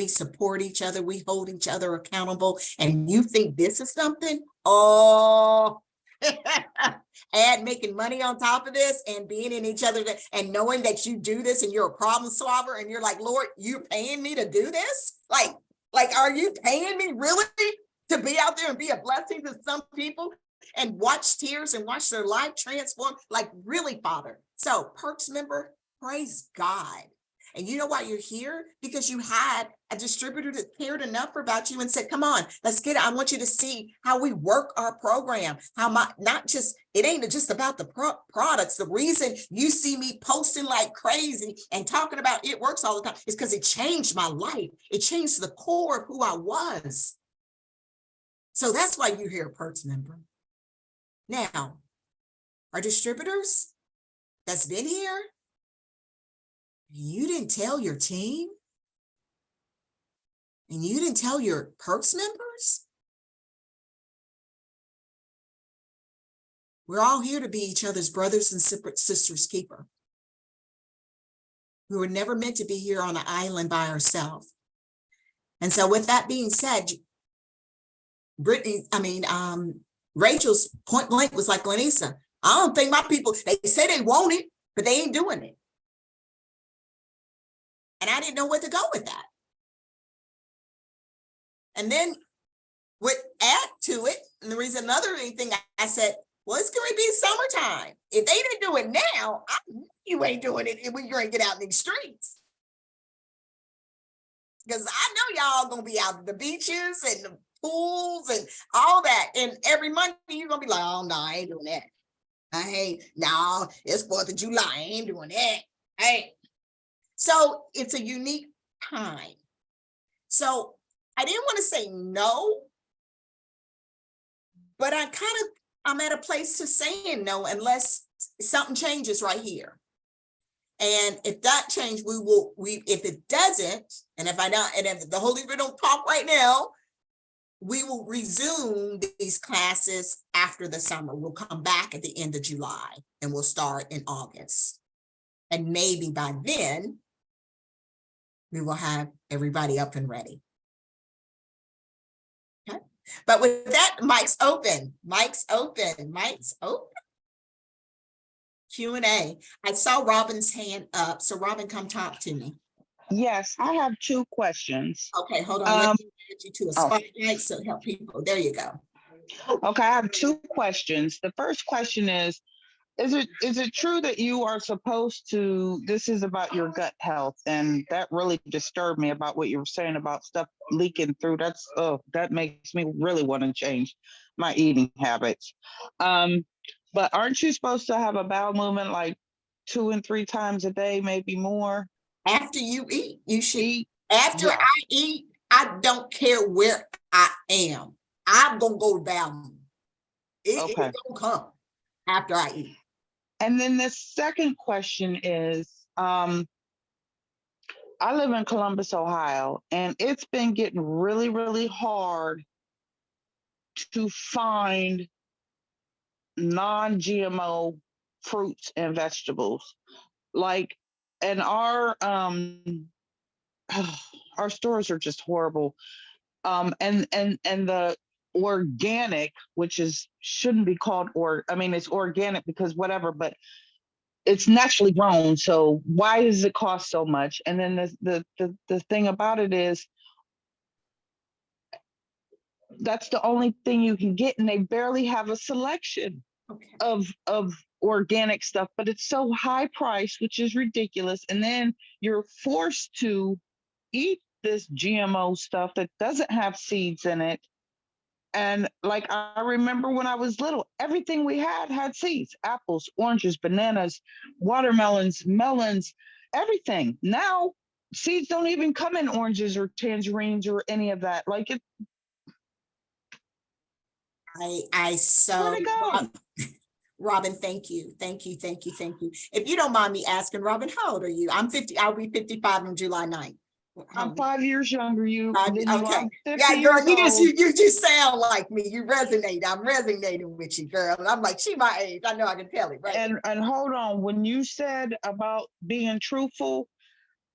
support each other. We hold each other accountable. And you think this is something? Oh, add making money on top of this and being in each other and knowing that you do this and you're a problem solver and you're like, Lord, you're paying me to do this? Like, are you paying me really to be out there and be a blessing to some people and watch tears and watch their life transform? Like, really, Father. So, Perks member, praise God. And you know why you're here? Because you had a distributor that cared enough about you and said, come on, let's get it. I want you to see how we work our program. Not just, it ain't just about the products. The reason you see me posting like crazy and talking about it works all the time is because it changed my life. It changed the core of who I was. So that's why you're here, Perks member. Now, our distributors that's been here, you didn't tell your team? And you didn't tell your Perks members? We're all here to be each other's brothers and sisters keeper. We were never meant to be here on an island by ourselves. And so with that being said, Rachel's point blank was like, Lynessa, I don't think my people, they say they want it, but they ain't doing it. And I didn't know where to go with that. And then would add to it, and the reason another thing I said, well, it's going to be summertime. If they didn't do it now, I know you ain't doing it when you ain't get out in these streets. Because I know y'all going to be out at the beaches and the pools and all that. And every Monday you're going to be like, oh, no, I ain't doing that. No, it's 4th of July. I ain't doing that. Hey. So it's a unique time. So I didn't want to say no, but I'm at a place to saying no unless something changes right here. And if that change, if it doesn't, and if the Holy Spirit don't talk right now, we will resume these classes after the summer. We'll come back at the end of July and we'll start in August. And maybe by then, we will have everybody up and ready. Okay. But with that, mic's open. Q&A. I saw Robin's hand up. So Robin, come talk to me. Yes, I have 2 questions. Okay, hold on. Let me get you to a spotlight so help people. There you go. Okay, I have 2 questions. The first question is it true that you are supposed to, this is about your gut health, and that really disturbed me about what you were saying about stuff leaking through. That makes me really want to change my eating habits. But aren't you supposed to have a bowel movement like 2 and 3 times a day, maybe more? After you eat, you should eat. After I eat, I don't care where I am. I'm going to go to bowel movement. It's going to come after I eat. And then the second question is, I live in Columbus, Ohio, and it's been getting really, really hard to find non-GMO fruits and vegetables. Like, and our stores are just horrible. And the organic, which shouldn't be called it's organic because whatever, but it's naturally grown. So why does it cost so much? And then the thing about it is that's the only thing you can get, and they barely have a selection of organic stuff, but it's so high priced, which is ridiculous. And then you're forced to eat this GMO stuff that doesn't have seeds in it. And like, I remember when I was little, everything we had seeds: apples, oranges, bananas, watermelons, melons, everything. Now seeds don't even come in oranges or tangerines or any of that. Like it. I so Robin, thank you. If you don't mind me asking, Robin, how old are you? I'm 50. I'll be 55 on July 9th. I'm 5 years younger than you. Okay. Yeah, girl, you just sound like me. You resonate. I'm resonating with you, girl. And I'm like, she my age. I know I can tell it, right? And hold on, when you said about being truthful,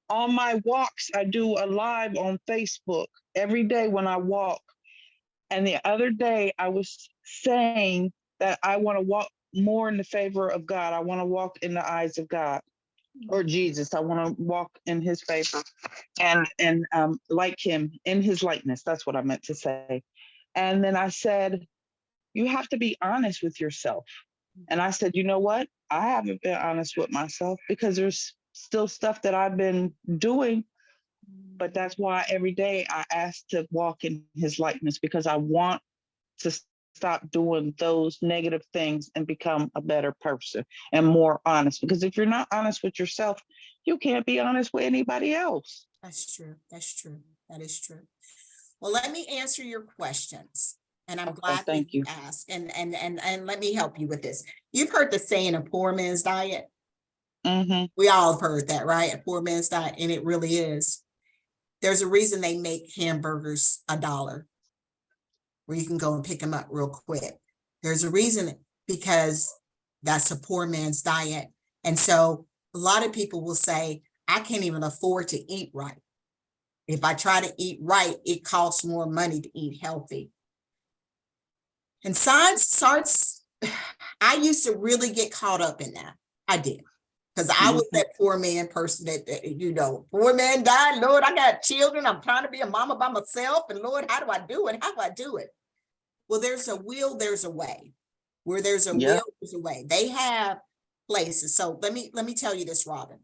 on my walks, I do a live on Facebook every day when I walk. And the other day I was saying that I want to walk more in the favor of God. I want to walk in the eyes of God or Jesus. I want to walk in his favor and like him, in his likeness. That's what I meant to say. And then I said, you have to be honest with yourself. And I said, you know what? I haven't been honest with myself because there's still stuff that I've been doing, but that's why every day I ask to walk in his likeness, because I want to stop doing those negative things and become a better person and more honest. Because if you're not honest with yourself, you can't be honest with anybody else. That's true. That's true. That is true. Well, let me answer your questions. And I'm Okay, glad that thank you you. asked. And let me help you with this. You've heard the saying a poor man's diet. Mm-hmm. We all have heard that, right? A poor man's diet, and it really is. There's a reason they make hamburgers $1, where you can go and pick them up real quick. There's a reason, because that's a poor man's diet. And so a lot of people will say, I can't even afford to eat right. If I try to eat right, it costs more money to eat healthy. And science starts, I used to really get caught up in that. I did. Because I was that poor man person that, poor man died. Lord, I got children. I'm trying to be a mama by myself. And Lord, how do I do it? How do I do it? Well, there's a will, there's a way. Where there's a will, there's a way. They have places. So let me tell you this, Robin.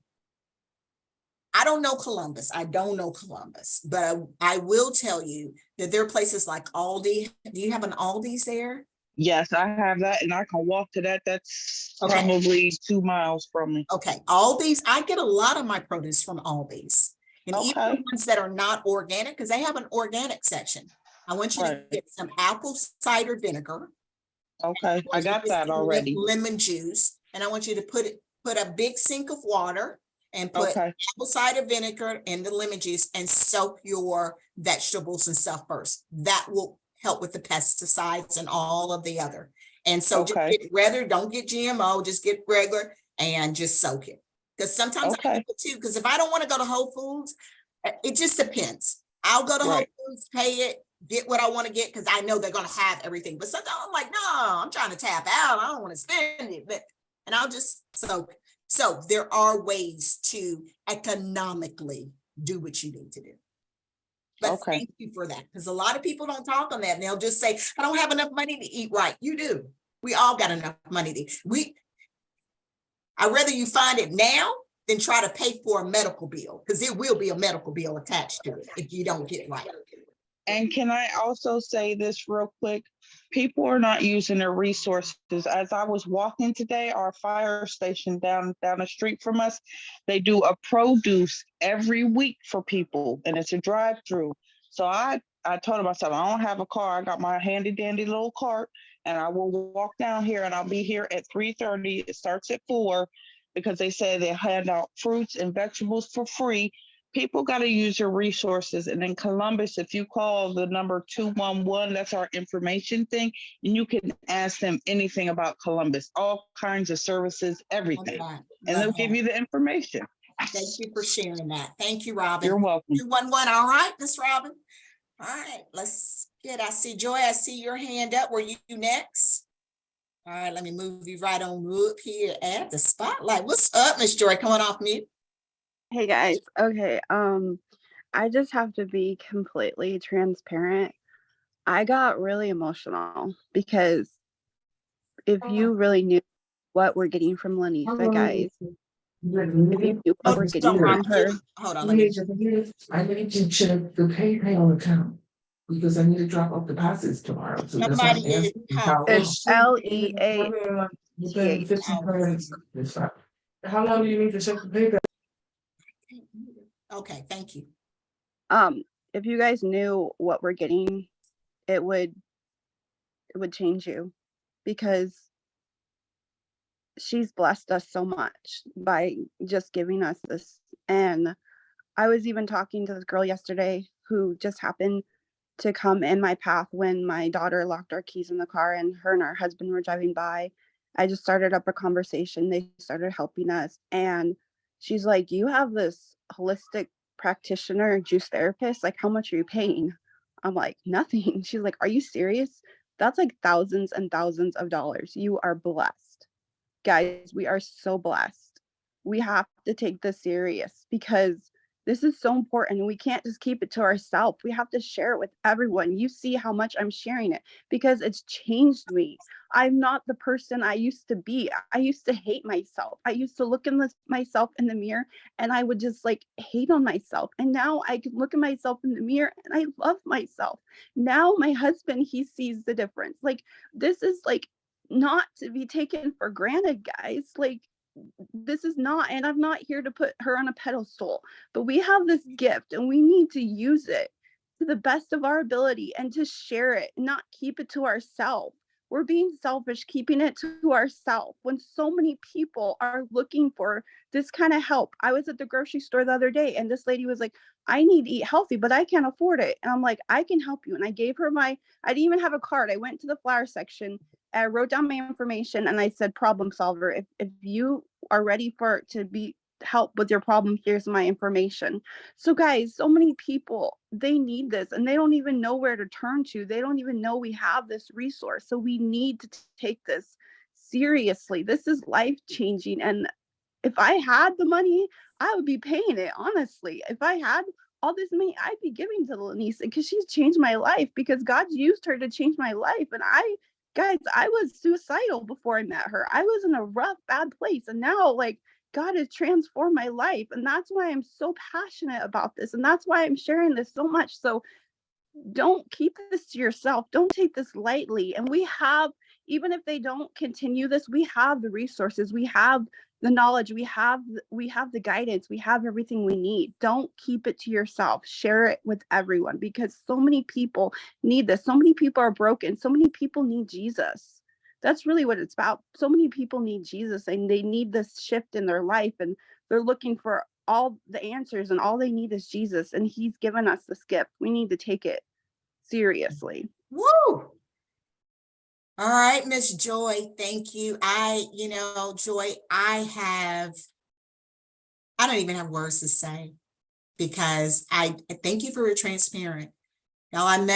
I don't know Columbus. I don't know Columbus, but I will tell you that there are places like Aldi. Do you have an Aldi's there? Yes, I have that, and I can walk to that. That's Okay. probably 2 miles from me. Okay, Aldi's, I get a lot of my produce from Aldi's. And even Okay. the ones that are not organic, because they have an organic section. I want you to Right. get some apple cider vinegar. Okay, I got that already. Lemon juice, and I want you to put a big sink of water and put Okay. apple cider vinegar and the lemon juice and soak your vegetables and stuff first. That will help with the pesticides and all of the other. And so just Okay. get regular, don't get GMO, just get regular and just soak it. Because sometimes I Okay. do it too, because if I don't want to go to Whole Foods, it just depends. I'll go to Whole Right. Foods, pay it, get what I want to get, because I know they're going to have everything. But sometimes I'm like, no, I'm trying to tap out. I don't want to spend it. And I'll just soak it. So there are ways to economically do what you need to do. But Okay. thank you for that, because a lot of people don't talk on that. And they'll just say, I don't have enough money to eat right. You do. We all got enough money to eat. I'd rather you find it now than try to pay for a medical bill, because there will be a medical bill attached to it if you don't get it right. And can I also say this real quick? People are not using their resources. As I was walking today, our fire station down the street from us, they do a produce every week for people, and it's a drive-through. So I told myself, I don't have a car. I got my handy dandy little cart, and I will walk down here, and I'll be here at 3:30. It starts at 4, because they say they hand out fruits and vegetables for free. People got to use your resources. And in Columbus, if you call the number 211, that's our information thing, and you can ask them anything about Columbus, all kinds of services, everything. And they'll give you the information. Thank you for sharing that. Thank you, Robin. You're welcome. 211, all right, Miss Robin. All right, let's get, I see Joy, I see your hand up. Were you next? All right, let me move you right on up here at the spotlight. What's up, Miss Joy? Coming off mute. Hey guys, okay, I just have to be completely transparent. I got really emotional because if you really knew what we're getting from Lynessa, guys, if you knew what we're getting from her. Hold on, I need to check the PayPal account because I need to drop off the passes tomorrow. So that's why I'm Somebody is asking how It's LEATH. How long do you need to check the PayPal? Okay, thank you. If you guys knew what we're getting, it would change you, because she's blessed us so much by just giving us this. And I was even talking to this girl yesterday who just happened to come in my path when my daughter locked our keys in the car and her and our husband were driving by. I just started up a conversation. They started helping us. And she's like, you have this holistic practitioner, juice therapist. Like, how much are you paying? I'm like, nothing. She's like, are you serious? That's like thousands and thousands of dollars. You are blessed. Guys, we are so blessed. We have to take this serious, because This is so important. And we can't just keep it to ourselves. We have to share it with everyone. You see how much I'm sharing it because it's changed me. I'm not the person I used to be. I used to hate myself. I used to look in myself in the mirror and I would just like hate on myself. And now I can look at myself in the mirror and I love myself. Now my husband, he sees the difference. Like, this is like not to be taken for granted, guys. Like, this is not, and I'm not here to put her on a pedestal, but we have this gift and we need to use it to the best of our ability and to share it, not keep it to ourselves. We're being selfish, keeping it to ourselves when so many people are looking for this kind of help. I was at the grocery store the other day and this lady was like, I need to eat healthy, but I can't afford it. And I'm like, I can help you. And I gave her I didn't even have a card. I went to the flower section. I wrote down my information and I said, problem solver. If you are ready to be help with your problem, here's my information. So guys, so many people, they need this and they don't even know where to turn to. They don't even know we have this resource. So we need to take this seriously. This is life changing. And if I had the money, I would be paying it, honestly. If I had all this money, I'd be giving to Lynessa because she's changed my life, because God's used her to change my life. And guys, I was suicidal before I met her. I was in a rough, bad place. And now, like, God has transformed my life. And that's why I'm so passionate about this. And that's why I'm sharing this so much. So don't keep this to yourself. Don't take this lightly. And we have, even if they don't continue this, we have the resources, we have the knowledge, we have the guidance, we have everything we need. Don't keep it to yourself. Share it with everyone, because so many people need this. So many people are broken. So many people need Jesus. That's really what it's about. So many people need Jesus and they need this shift in their life, and they're looking for all the answers, and all they need is Jesus, and he's given us this gift. We need to take it seriously. Woo! All right, Miss Joy, thank you. Joy, I don't even have words to say, because I thank you for your transparent. Now I don't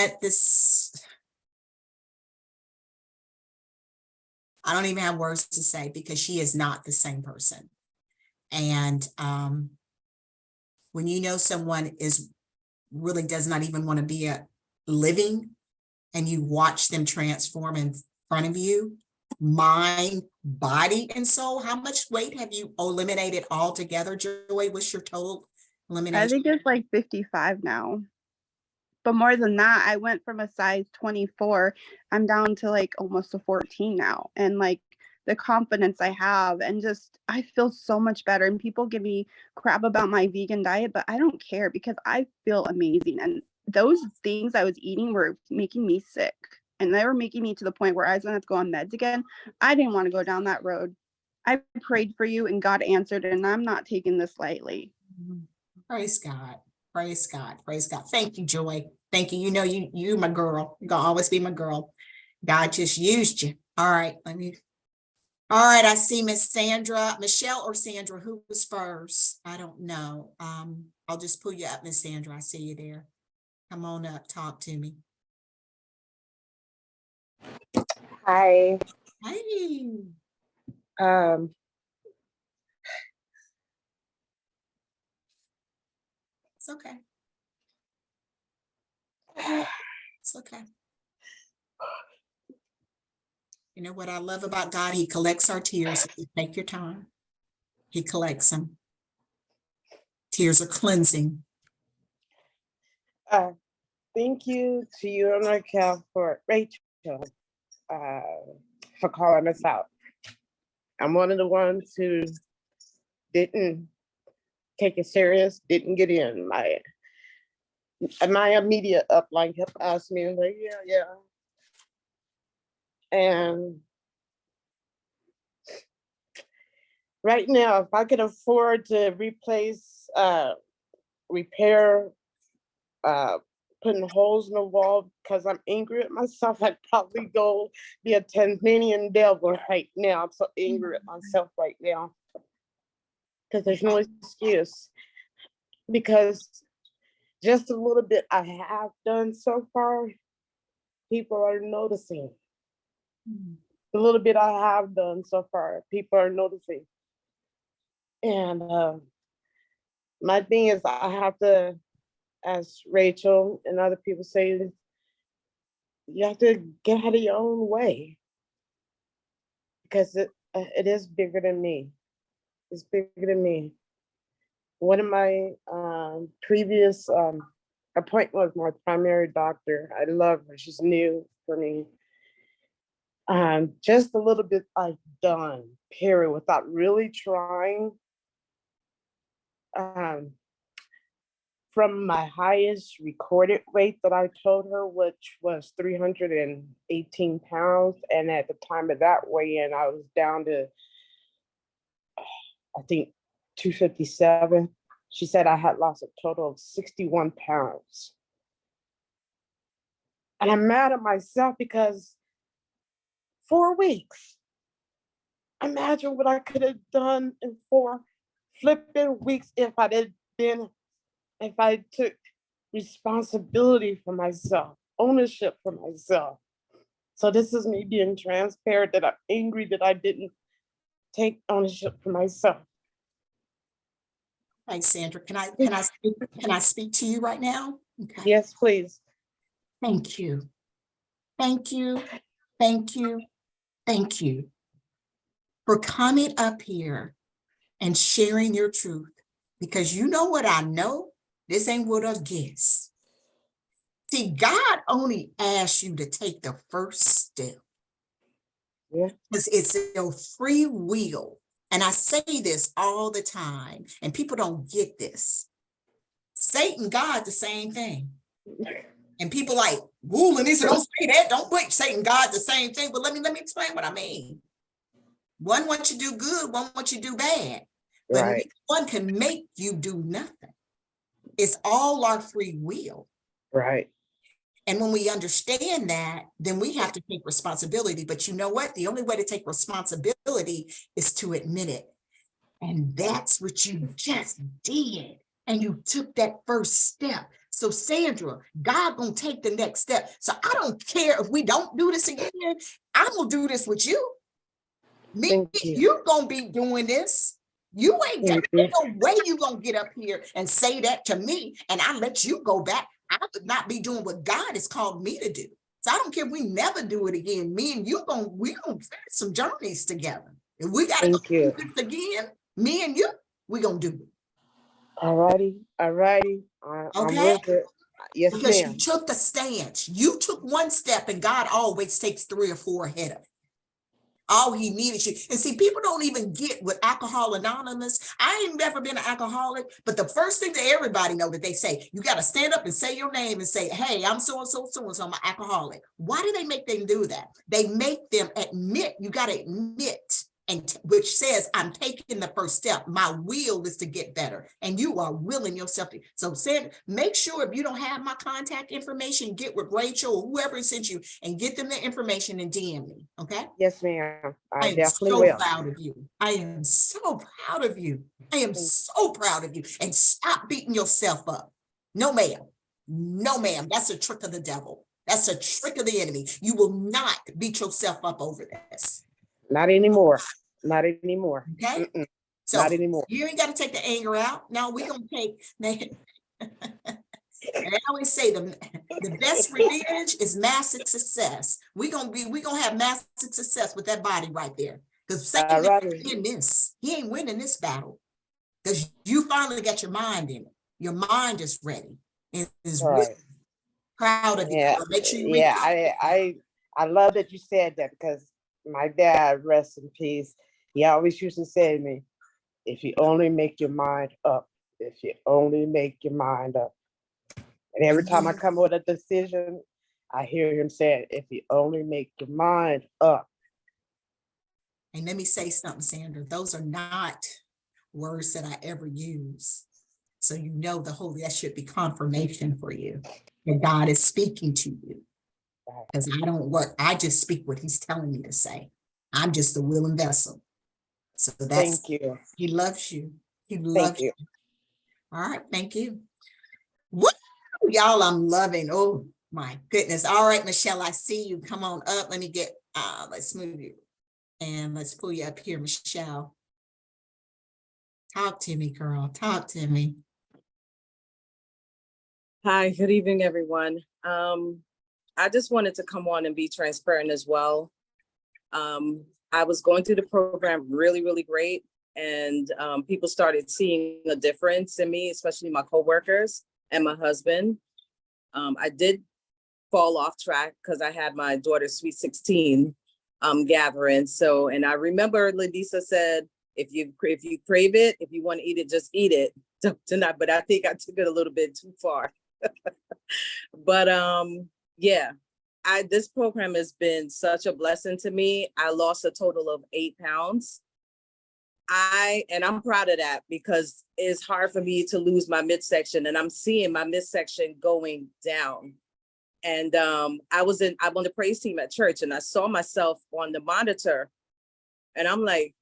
even have words to say, because she is not the same person. And when you know someone really does not even want to be a living, and you watch them transform in front of you, mind, body, and soul. How much weight have you eliminated altogether, Joy? What's your total elimination? I think it's like 55 now. But more than that, I went from a size 24. I'm down to like almost a 14 now. And like the confidence I have, and just I feel so much better. And people give me crap about my vegan diet, but I don't care, because I feel amazing. And those things I was eating were making me sick. And they were making me to the point where I was going to have to go on meds again. I didn't want to go down that road. I prayed for you and God answered, and I'm not taking this lightly. Praise God. Praise God. Praise God. Thank you, Joy. Thank you. You know, you my girl. You're gonna always be my girl. God just used you. All right. All right. I see Miss Sandra, Michelle or Sandra. Who was first? I don't know. I'll just pull you up, Miss Sandra. I see you there. Come on up. Talk to me. Hi. Hey. Um, It's okay. It's okay. You know what I love about God? He collects our tears. If you take your time, he collects them. Tears are cleansing. Thank you to you and Raquel for Rachel for calling us out. I'm one of the ones who didn't take it serious, didn't get in. My immediate upline kept asking me, like, yeah. And right now, if I could afford to repair, putting holes in the wall because I'm angry at myself, I'd probably go be a Tasmanian devil right now. I'm so angry at myself right now because there's no excuse. Because just a little bit I have done so far, people are noticing. The little bit I have done so far, people are noticing. And my thing is I have to, as Rachel and other people say, you have to get out of your own way because it is bigger than me. It's bigger than me. One of my previous appointment with my primary doctor, I love her. She's new for me. Just a little bit I've done, period, without really trying. From my highest recorded weight that I told her, which was 318 pounds. And at the time of that weigh-in, I was down to, I think, 257. She said I had lost a total of 61 pounds. And I'm mad at myself because 4 weeks. Imagine what I could have done in 4 flipping weeks if I took responsibility for myself, ownership for myself. So this is me being transparent that I'm angry that I didn't take ownership for myself. Hey, Sandra, can I speak to you right now? Okay. Yes, please. Thank you. Thank you. Thank you. Thank you for coming up here and sharing your truth, because you know what I know? This ain't what I guess. See, God only asks you to take the first step. Yeah. Because it's your free will. And I say this all the time, and people don't get this. Satan, God, the same thing. And people like, woo, Lynessa, don't say that. Don't put Satan, God, the same thing. But let me explain what I mean. One wants you to do good, one wants you to do bad. But Right. one can make you do nothing. It's all our free will. Right. And when we understand that, then we have to take responsibility. But you know what? The only way to take responsibility is to admit it. And that's what you just did. And you took that first step. So Sandra, God gonna take the next step. So I don't care if we don't do this again. I'm gonna do this with you. Me, Thank you. you gonna be doing this. You ain't got no way you gonna get up here and say that to me, and I let you go back. I would not be doing what God has called me to do. So I don't care if we never do it again. Me and you we gonna finish some journeys together. If we gotta go do this again, me and you, we gonna do it. All righty. All righty. I'm Okay? with it. Yes, Because ma'am. you took the stance. You took one step, and God always takes 3 or 4 ahead of it. All he needed you. And see, people don't even get with Alcohol Anonymous. I ain't never been an alcoholic, but the first thing that everybody know that they say, you got to stand up and say your name and say, hey, I'm so-and-so, so-and-so, I'm an alcoholic. Why do they make them do that? They make them admit, you got to admit, and which says, I'm taking the first step. My will is to get better. And you are willing yourself to. So make sure if you don't have my contact information, get with Rachel or whoever sent you and get them the information and DM me. Okay. Yes, ma'am. I I am definitely so will. proud of you. I am so proud of you. I am so proud of you. And stop beating yourself up. No, ma'am. No, ma'am. That's a trick of the devil. That's a trick of the enemy. You will not beat yourself up over this. Not anymore. Not anymore. Okay. So not anymore. You ain't got to take the anger out. Now we're gonna take. And I always say the best revenge is massive success. We're gonna have massive success with that body right there. Because Satan ain't winning this. He ain't winning this battle. Because you finally got your mind in it. Your mind is ready. And is really proud of you. Make sure you I love that you said that, because my dad, rest in peace, he always used to say to me, if you only make your mind up, if you only make your mind up. And every time I come with a decision, I hear him say, if you only make your mind up. And let me say something, Sandra, those are not words that I ever use. So you know that should be confirmation for you that God is speaking to you. Because I just speak what he's telling me to say. I'm just a willing vessel. So that's, thank you. He loves you. He loves you. All right, thank you. What y'all I'm loving. Oh my goodness. All right, Michelle, I see you. Come on up. Let me get let's move you. And let's pull you up here, Michelle. Talk to me, girl. Talk to me. Hi, good evening, everyone. I just wanted to come on and be transparent as well. I was going through the program really, really great. And people started seeing a difference in me, especially my coworkers and my husband. I did fall off track because I had my daughter's Sweet 16 gathering. So, and I remember Lynessa said, if you crave it, if you want to eat it, just eat it tonight. But I think I took it a little bit too far. But yeah, this program has been such a blessing to me. I lost a total of 8 pounds. And I'm proud of that because it's hard for me to lose my midsection, and I'm seeing my midsection going down. And I'm on the praise team at church, and I saw myself on the monitor, and I'm like,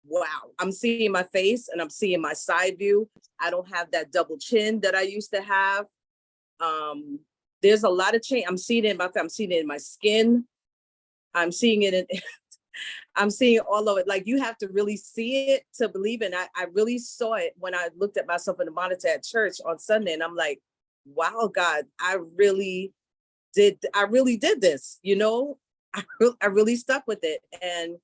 wow, I'm seeing my face and I'm seeing my side view. I don't have that double chin that I used to have. There's a lot of change. I'm seeing it in my skin. I'm seeing it in I'm seeing all of it. Like, you have to really see it to believe it. And I really saw it when I looked at myself in the monitor at church on Sunday. And I'm like, wow, God, I really did this, you know. I really stuck with it. And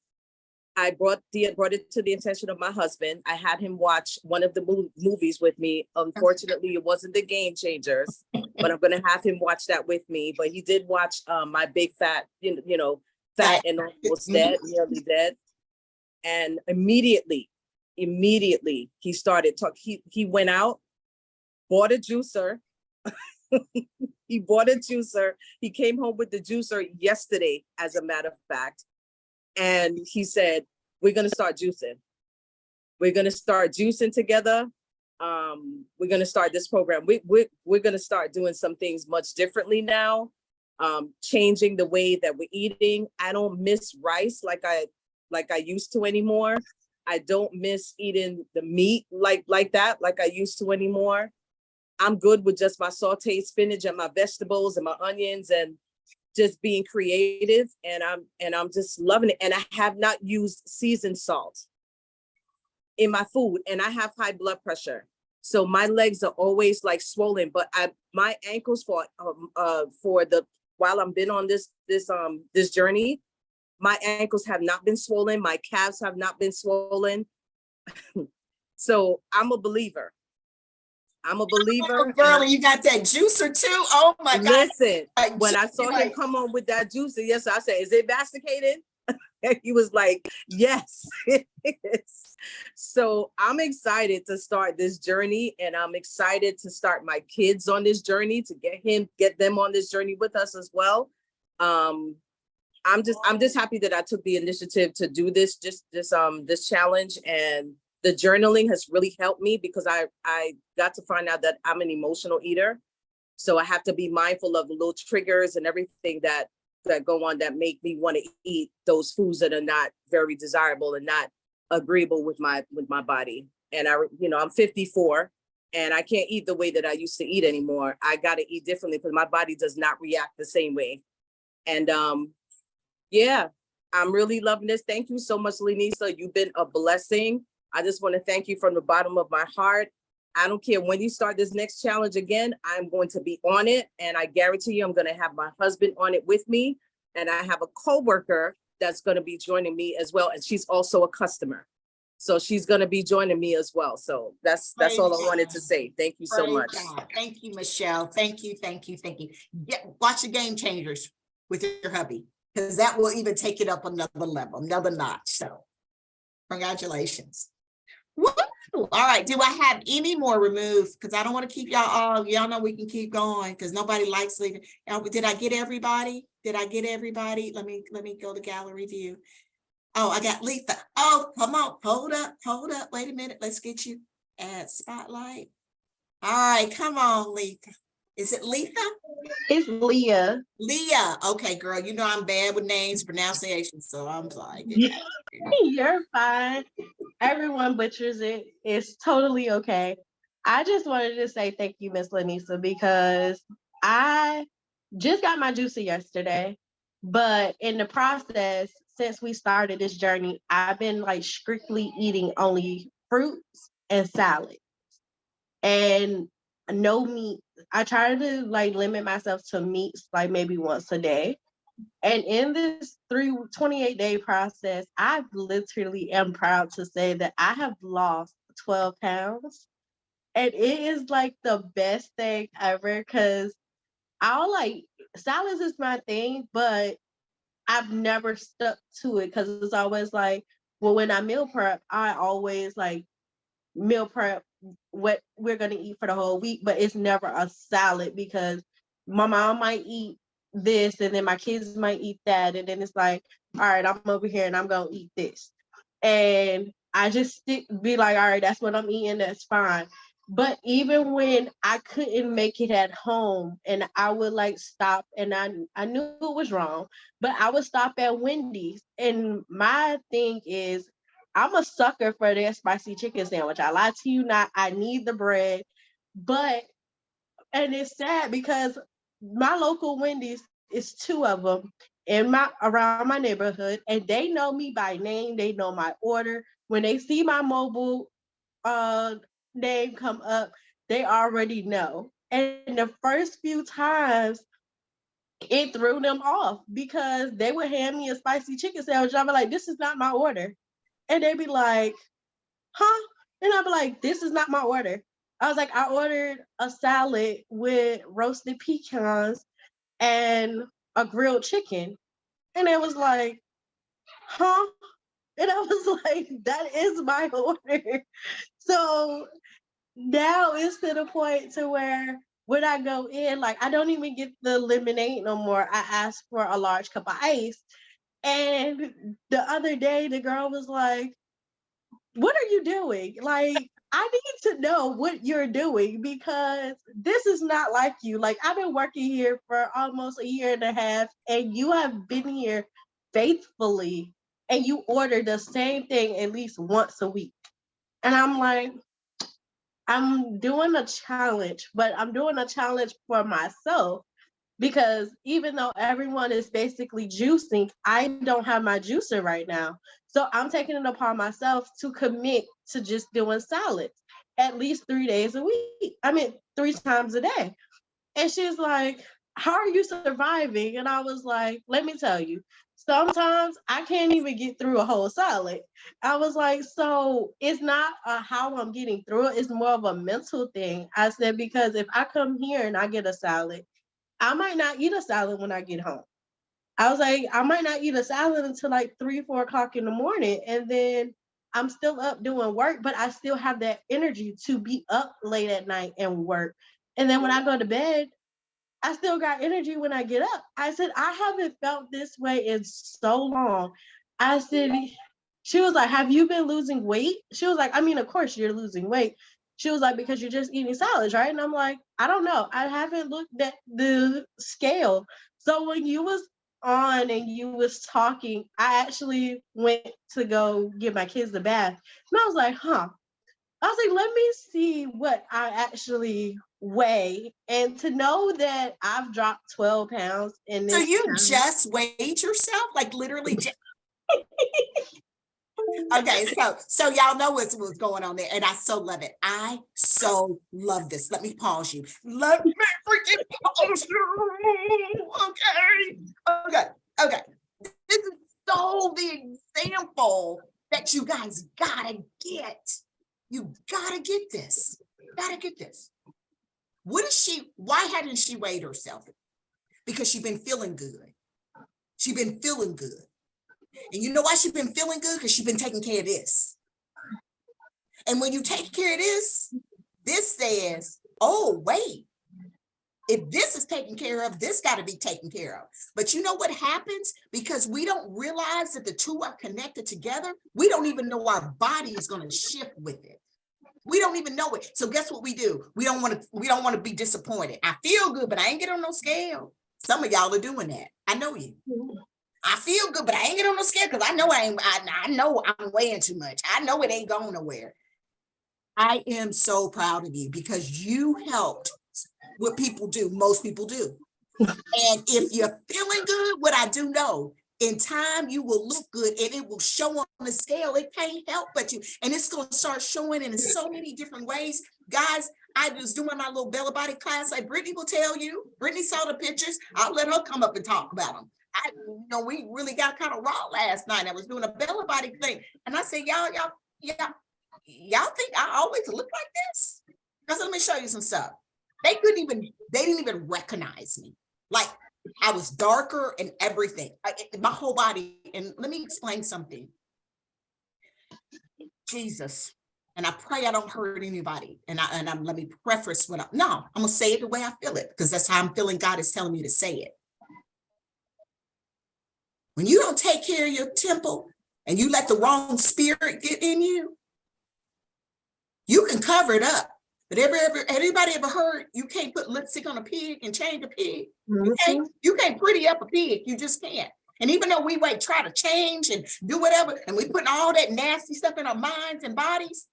I brought it to the attention of my husband. I had him watch one of the movies with me. Unfortunately, it wasn't The Game Changers, but I'm going to have him watch that with me. But he did watch My Big Fat, Fat and Almost Dead, Nearly Dead. And immediately he started talking. He went out, bought a juicer. He bought a juicer. He came home with the juicer yesterday, as a matter of fact. And he said, we're going to start juicing. We're going to start juicing together. We're going to start this program. We're going to start doing some things much differently now. Changing the way that we're eating. I don't miss rice like I used to anymore. I don't miss eating the meat like that, like I used to anymore. I'm good with just my sauteed spinach and my vegetables and my onions and just being creative. And I'm just loving it. And I have not used seasoned salt in my food, and I have high blood pressure. So my legs are always like swollen, but my ankles while I've been on this journey, my ankles have not been swollen. My calves have not been swollen. So I'm a believer. Oh, girl, you got that juicer too? Oh my God. Listen, when I saw him come on with that juicer, yes, I said, is it masticated? And he was like, yes, it is. So I'm excited to start this journey, and I'm excited to start my kids on this journey, to get them on this journey with us as well. I'm just happy that I took the initiative to do this challenge, and the journaling has really helped me because I got to find out that I'm an emotional eater. So I have to be mindful of the little triggers and everything that go on that make me want to eat those foods that are not very desirable and not agreeable with my body. And I'm 54 and I can't eat the way that I used to eat anymore. I got to eat differently because my body does not react the same way. And yeah, I'm really loving this. Thank you so much, Lynessa. You've been a blessing. I just want to thank you from the bottom of my heart. I don't care when you start this next challenge again, I'm going to be on it. And I guarantee you, I'm going to have my husband on it with me. And I have a coworker that's going to be joining me as well. And she's also a customer. So she's going to be joining me as well. So that's all I wanted to say. Thank you so much. Thank you, Michelle. Thank you. Watch the Game Changers with your hubby, because that will even take it up another level, another notch. So congratulations. Woo! All right. Do I have any more removed? Because I don't want to keep y'all know we can keep going because nobody likes leaving. Did I get everybody? Let me go to gallery view. Oh, I got Letha. Oh, come on. Hold up. Wait a minute. Let's get you at spotlight. All right. Come on, Letha. Is it Letha? It's Leah. Leah. Okay, girl. You know I'm bad with names, pronunciation. So I'm like, You're fine. Everyone butchers it. It's totally okay. I just wanted to say thank you, Miss Lynessa, because I just got my juicer yesterday, but in the process, since we started this journey, I've been like strictly eating only fruits and salad. And no meat. I try to like limit myself to meats like maybe once a day. And in this 28-day process, I literally am proud to say that I have lost 12 pounds. And it is like the best thing ever because I'll like salads is my thing, but I've never stuck to it because it's always like, well, when I meal prep, I always like meal prep what we're gonna eat for the whole week, but it's never a salad because my mom might eat this and then my kids might eat that. And then it's like, all right, I'm over here and I'm gonna eat this. And I just be like, all right, that's what I'm eating, that's fine. But even when I couldn't make it at home and I would like stop and I knew it was wrong, but I would stop at Wendy's. And my thing is, I'm a sucker for their spicy chicken sandwich. I lie to you not. I need the bread. But, and it's sad because my local Wendy's is 2 of them in my around my neighborhood, and they know me by name. They know my order. When they see my mobile name come up, they already know. And the first few times, it threw them off because they would hand me a spicy chicken sandwich. I'd be like, this is not my order. And they'd be like, huh? And I'd be like, this is not my order. I was like, I ordered a salad with roasted pecans and a grilled chicken. And it was like, huh? And I was like, that is my order. So now it's to the point to where when I go in, like I don't even get the lemonade no more. I ask for a large cup of ice. And the other day the girl was like, what are you doing? Like, I need to know what you're doing because this is not like you. Like, I've been working here for almost a year and a half, and you have been here faithfully, and you order the same thing at least once a week. And I'm like, I'm doing a challenge, but I'm doing a challenge for myself because even though everyone is basically juicing, I don't have my juicer right now. So I'm taking it upon myself to commit to just doing salads at least 3 days a week. I mean, 3 times a day. And she's like, how are you surviving? And I was like, let me tell you, sometimes I can't even get through a whole salad. I was like, so it's not how I'm getting through it, it's more of a mental thing. I said, because if I come here and I get a salad, I might not eat a salad when I get home. I was like, I might not eat a salad until like 3, 4 o'clock in the morning. And then I'm still up doing work, but I still have that energy to be up late at night and work. And then when I go to bed, I still got energy when I get up. I said, I haven't felt this way in so long. I said, she was like, have you been losing weight? She was like, I mean, of course you're losing weight. She was like, because you're just eating salads, right? And I'm like, I don't know. I haven't looked at the scale. So when you was on and you was talking, I actually went to go give my kids a bath. And I was like, huh. I was like, let me see what I actually weigh. And to know that I've dropped 12 pounds in So this you time. just weighed yourself, like literally okay, so y'all know what's going on there, and I so love it. I so love this. Let me pause you. Let me freaking pause you. Okay. This is so the example that you guys gotta get. You gotta get this. Gotta get this. Why hadn't she weighed herself? Because she's been feeling good. She's been feeling good. And you know why she's been feeling good? Because she's been taking care of this. And when you take care of this says, oh, wait, if this is taken care of, this got to be taken care of. But you know what happens? Because we don't realize that the two are connected together, we don't even know our body is going to shift with it. We don't even know it. So guess what we do? We don't want to be disappointed. I feel good, but I ain't get on no scale. Some of y'all are doing that. I know you. I feel good, but I ain't get on no scale because I know I know I'm weighing too much. I know it ain't going nowhere. I am so proud of you because you helped what people do, most people do. And if you're feeling good, what I do know, in time you will look good and it will show on the scale. It can't help but you. And it's going to start showing in so many different ways. Guys, I was doing my little belly body class, like Brittany will tell you. Brittany saw the pictures. I'll let her come up and talk about them. We really got kind of raw last night. I was doing a belly body thing. And I said, y'all think I always look like this? Because let me show you some stuff. They didn't even recognize me. Like, I was darker and everything. My whole body. And let me explain something. Jesus. And I pray I don't hurt anybody. And let me preface I'm gonna say it the way I feel it, because that's how I'm feeling God is telling me to say it. When you don't take care of your temple and you let the wrong spirit get in you, you can cover it up. But anybody ever heard you can't put lipstick on a pig and change a pig? You can't pretty up a pig. You just can't. And even though we try to change and do whatever, and we put all that nasty stuff in our minds and bodies,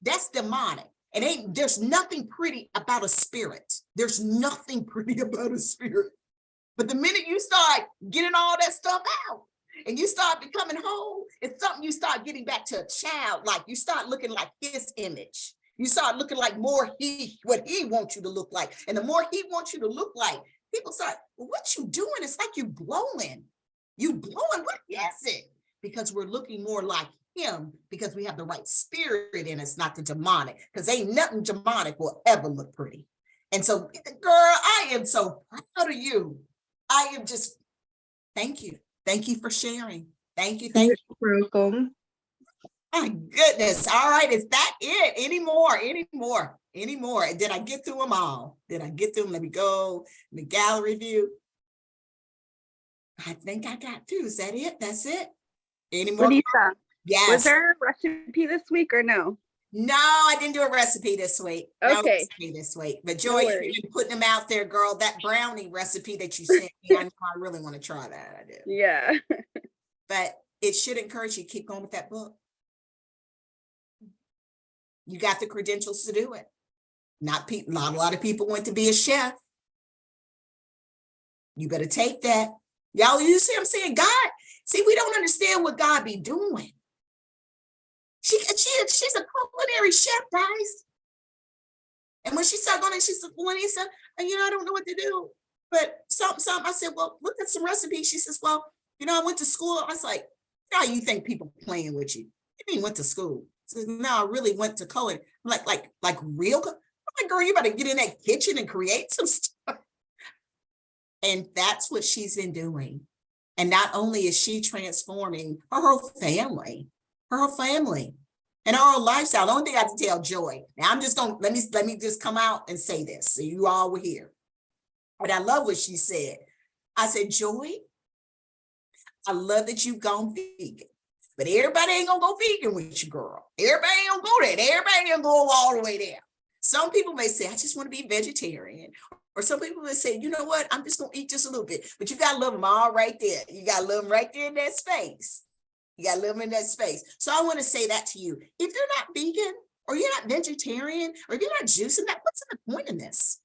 that's demonic. There's nothing pretty about a spirit. There's nothing pretty about a spirit. But the minute you start getting all that stuff out and you start becoming whole, it's something you start getting back to a child. Like, you start looking like his image. You start looking like what he wants you to look like. And the more he wants you to look like, people start, well, what you doing? It's like you blowing. You blowing, what is it? Because we're looking more like him, because we have the right spirit in us, not the demonic. Because ain't nothing demonic will ever look pretty. And so, girl, I am so proud of you. I am just, thank you. Thank you for sharing. Thank you. You're welcome. My goodness. All right. Is that it? Any more? Did I get through them all? Let me go in the gallery view. I think I got through. Is that it? That's it? Any more? Lynessa, Yes. was there a recipe this week or no? No, I didn't do a recipe this week. Okay. No recipe this week. But Joy, you've been putting them out there, girl. That brownie recipe that you sent me, I know I really want to try that. I do. Yeah. But it should encourage you to keep going with that book. You got the credentials to do it. Not a lot of people want to be a chef. You better take that. Y'all, you see what I'm saying? God, see, we don't understand what God be doing. She's a culinary chef, guys. And when she started going, she said, Lynessa, I don't know what to do. But some, I said, well, look at some recipes. She says, well, I went to school. I was like, how you think people playing with you? You didn't went to school. She said, no, I really went to culinary. I'm like real? I'm like, girl, you better get in that kitchen and create some stuff. And that's what she's been doing. And not only is she transforming her whole family, and our lifestyle. The only thing I have to tell Joy, now I'm just going to, let me just come out and say this, so you all were here. But I love what she said. I said, Joy, I love that you've gone vegan, but everybody ain't gonna go vegan with you, girl. Everybody ain't gonna go there. Everybody ain't gonna go all the way there. Some people may say, I just want to be vegetarian. Or some people may say, you know what? I'm just gonna eat just a little bit. But you gotta love them all right there. You gotta love them right there in that space. You gotta live in that space. So I want to say that to you. If you're not vegan, or you're not vegetarian, or you're not juicing, what's the point in this?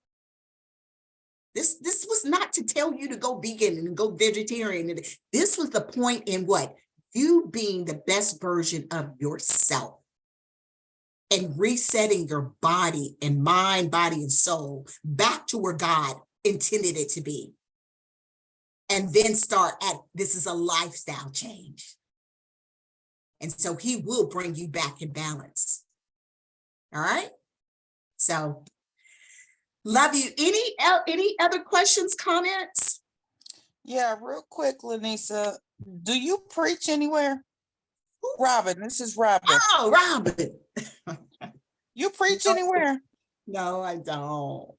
This was not to tell you to go vegan and go vegetarian. This was the point in what? You being the best version of yourself and resetting your body and mind, body, and soul back to where God intended it to be. And then this is a lifestyle change. And so he will bring you back in balance. All right. So love you. Any other questions, comments? Yeah, real quick, Lynessa, do you preach anywhere? Robin, this is Robin. Oh, Robin. You preach anywhere? No, I don't.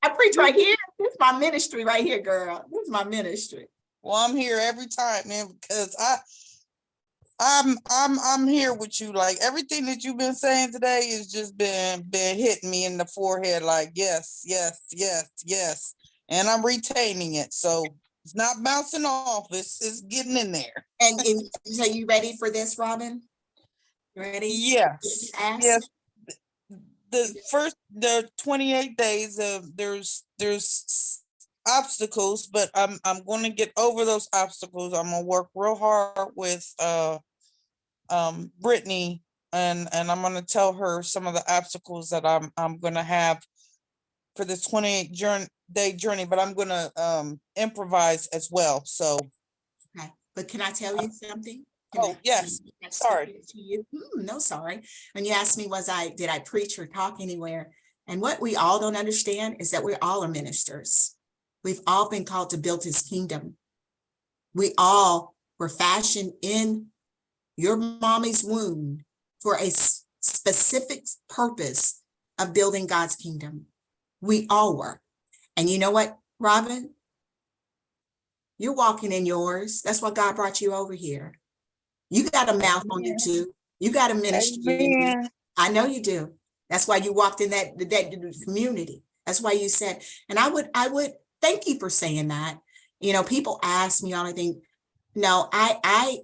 I preach right here. This is my ministry right here, girl. This is my ministry. Well, I'm here every time, man, because I'm here with you. Like, everything that you've been saying today has just been hitting me in the forehead. Like, yes, yes, yes, yes, and I'm retaining it. So it's not bouncing off. It's getting in there. And so you ready for this, Robin? Ready? Yes. Yes. The 28 days of there's obstacles, but I'm going to get over those obstacles. I'm going to work real hard with Brittany and I'm gonna tell her some of the obstacles that I'm gonna have for this 28-day journey, but I'm gonna improvise as well. So, Okay, but can I tell you something? Can oh, yes, sorry. To you? No, sorry. When you asked me, did I preach or talk anywhere? And what we all don't understand is that we all are ministers. We've all been called to build his kingdom. We all were fashioned in your mommy's womb for a specific purpose of building God's kingdom. We all were. And you know what, Robin? You're walking in yours. That's why God brought you over here. You got a mouth on you too. You got a ministry in you. Amen. I know you do. That's why you walked in that community. That's why you said, and I would thank you for saying that. You know, people ask me all the thing. No, I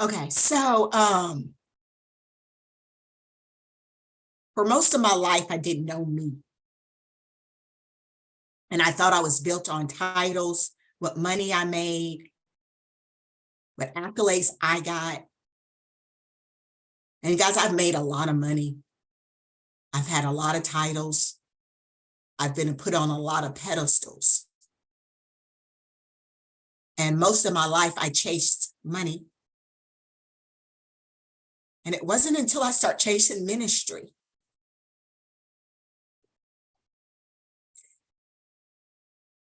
okay, so for most of my life, I didn't know me. And I thought I was built on titles, what money I made, what accolades I got. And guys, I've made a lot of money. I've had a lot of titles. I've been put on a lot of pedestals. And most of my life, I chased money. And it wasn't until I started chasing ministry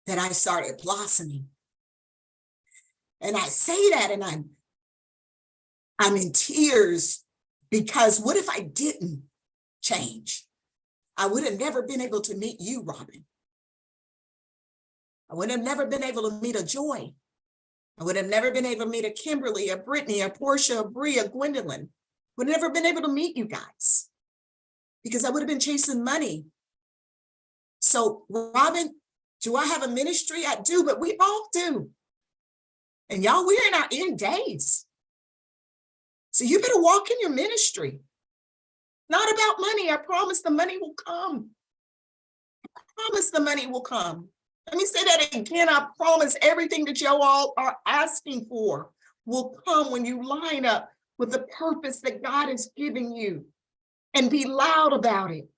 that I started blossoming. And I say that and I'm in tears because what if I didn't change? I would have never been able to meet you, Robin. I would have never been able to meet a Joy. I would have never been able to meet a Kimberly, a Brittany, a Portia, a Brie, a Gwendolyn. Would have never been able to meet you guys because I would have been chasing money. So, Robin, do I have a ministry? I do, but we all do. And y'all, we're in our end days. So you better walk in your ministry. Not about money. I promise the money will come. I promise the money will come. Let me say that again. I promise everything that y'all all are asking for will come when you line up with the purpose that God is giving you. And be loud about it.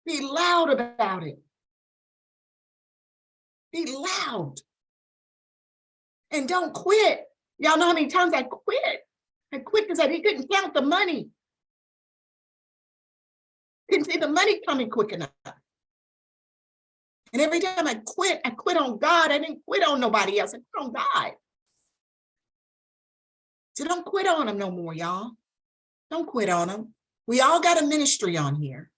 Be loud about it. Be loud. And don't quit. Y'all know how many times I quit? I quit because he couldn't count the money. Couldn't see the money coming quick enough. And every time I quit on God. I didn't quit on nobody else. I quit on God. So don't quit on him no more, y'all. Don't quit on him. We all got a ministry on here.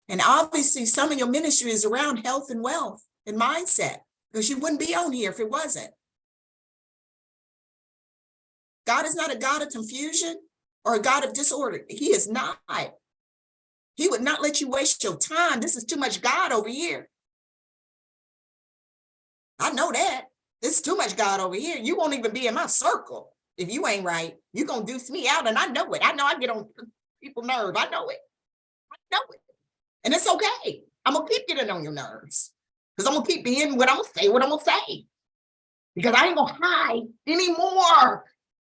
And obviously some of your ministry is around health and wealth and mindset, because you wouldn't be on here if it wasn't. God is not a God of confusion or a God of disorder. He is not. He would not let you waste your time. This is too much God over here. I know that. There's too much God over here. You won't even be in my circle. If you ain't right, you're going to deuce me out. And I know it. I know I get on people's nerves. I know it. I know it. And it's okay. I'm going to keep getting on your nerves. Because I'm going to keep being what I'm going to say. Because I ain't going to hide anymore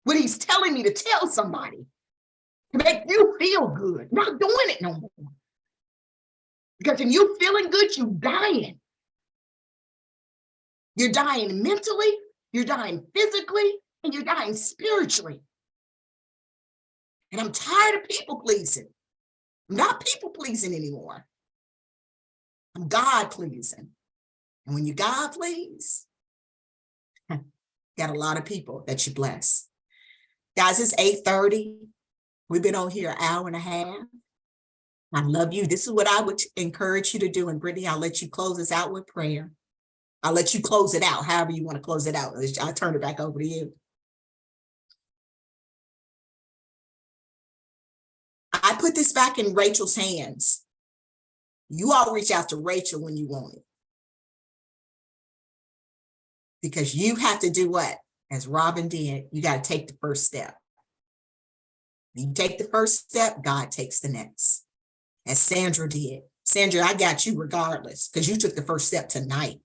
what he's telling me to tell somebody. To make you feel good. Not doing it no more. Because when you feeling good, you dying. You're dying mentally, you're dying physically, and you're dying spiritually. And I'm tired of people pleasing. I'm not people pleasing anymore. I'm God pleasing. And when you God please, got a lot of people that you bless. Guys, it's 8:30. We've been on here an hour and a half. I love you. This is what I would encourage you to do. And Brittany, I'll let you close this out with prayer. I'll let you close it out, however you want to close it out. I'll turn it back over to you. I put this back in Rachel's hands. You all reach out to Rachel when you want it. Because you have to do what? As Robin did, you got to take the first step. You take the first step, God takes the next. As Sandra did. Sandra, I got you regardless, because you took the first step tonight.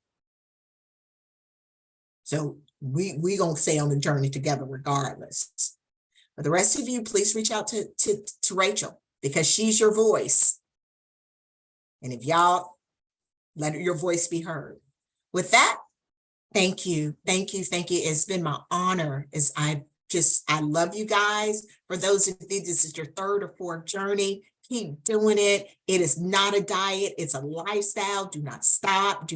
So we gonna stay on the journey together regardless. But the rest of you, please reach out to Rachel, because she's your voice. And if y'all let your voice be heard. With that, thank you. It's been my honor. I love you guys. For those of you, this is your third or fourth journey. Keep doing it. It is not a diet. It's a lifestyle. Do not stop.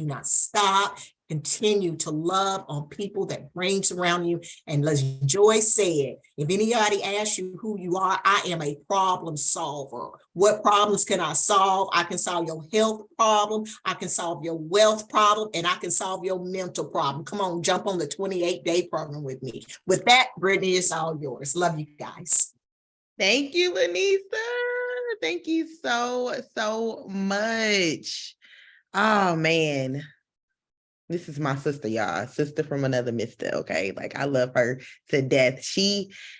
Continue to love on people that brings around you. And as Joy said, if anybody asks you who you are, I am a problem solver. What problems can I solve? I can solve your health problem. I can solve your wealth problem, and I can solve your mental problem. Come on, jump on the 28-day program with me. With that, Brittany, it's all yours. Love you guys. Thank you, Lynessa. Thank you so much. Oh man. This is my sister, y'all. Sister from another mister, okay? Like, I love her to death.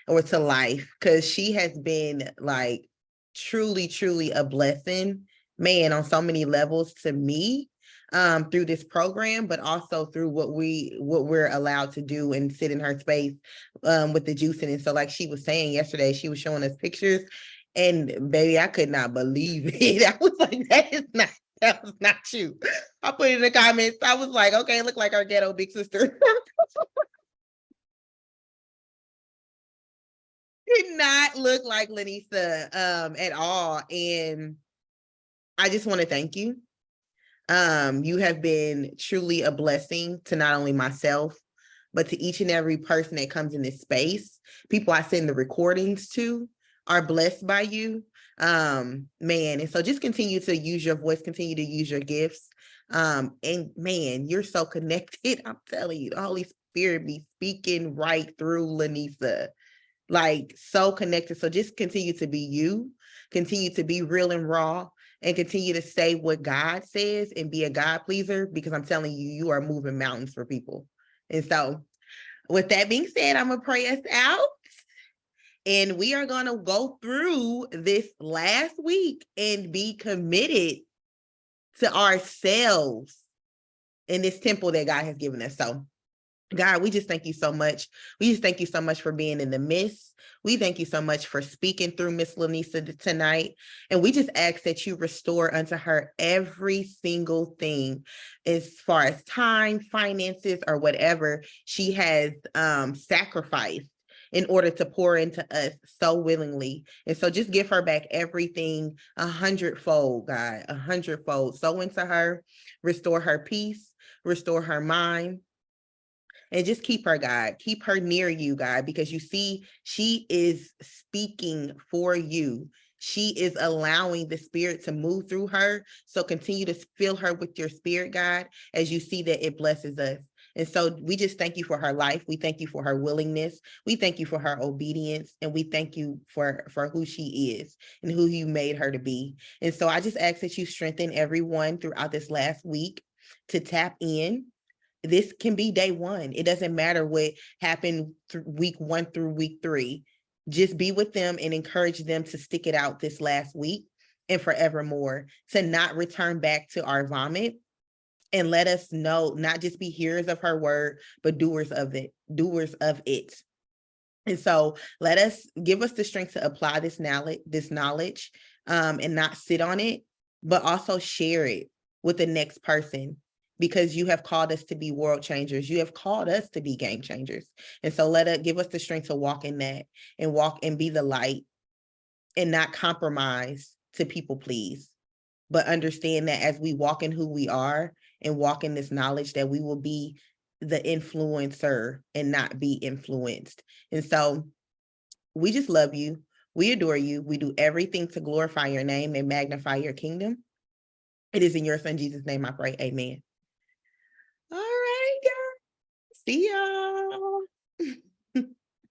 Or to life, because she has been like truly a blessing, man, on so many levels to me, through this program, but also through what we're allowed to do and sit in her space with the juicing. And so, like she was saying yesterday, she was showing us pictures, and baby, I could not believe it. I was like, that was not you. I put it in the comments. I was like, okay, look like our ghetto big sister. Did not look like Lynessa at all. And I just want to thank you. You have been truly a blessing to not only myself, but to each and every person that comes in this space. People I send the recordings to are blessed by you. Man, and so just continue to use your voice, continue to use your gifts. And man, you're so connected. I'm telling you, the Holy Spirit be speaking right through Lynessa, like so connected. So just continue to be you, continue to be real and raw, and continue to say what God says and be a God pleaser, because I'm telling you, you are moving mountains for people. And so with that being said, I'm gonna pray us out. And we are going to go through this last week and be committed to ourselves in this temple that God has given us. So, God, we just thank you so much. We just thank you so much for being in the midst. We thank you so much for speaking through Miss Lynessa tonight. And we just ask that you restore unto her every single thing as far as time, finances, or whatever she has sacrificed in order to pour into us so willingly. And so just give her back everything 100-fold, God, 100-fold. Sow into her, restore her peace, restore her mind, and just keep her, God. Keep her near you, God, because you see, she is speaking for you. She is allowing the Spirit to move through her. So continue to fill her with your Spirit, God, as you see that it blesses us. And so we just thank you for her life. We thank you for her willingness. We thank you for her obedience. And we thank you for who she is and who you made her to be. And so I just ask that you strengthen everyone throughout this last week to tap in. This can be day one. It doesn't matter what happened week 1 through week 3. Just be with them and encourage them to stick it out this last week and forevermore, to not return back to our vomit. And let us know, not just be hearers of her word, but doers of it. And so give us the strength to apply this knowledge, and not sit on it, but also share it with the next person, because you have called us to be world changers. You have called us to be game changers. And so give us the strength to walk in that and walk and be the light and not compromise to people please, but understand that as we walk in who we are and walk in this knowledge, that we will be the influencer and not be influenced. And so we just love you. We adore you. We do everything to glorify your name and magnify your kingdom. It is in your son, Jesus' name I pray. Amen. All right, guys. See y'all.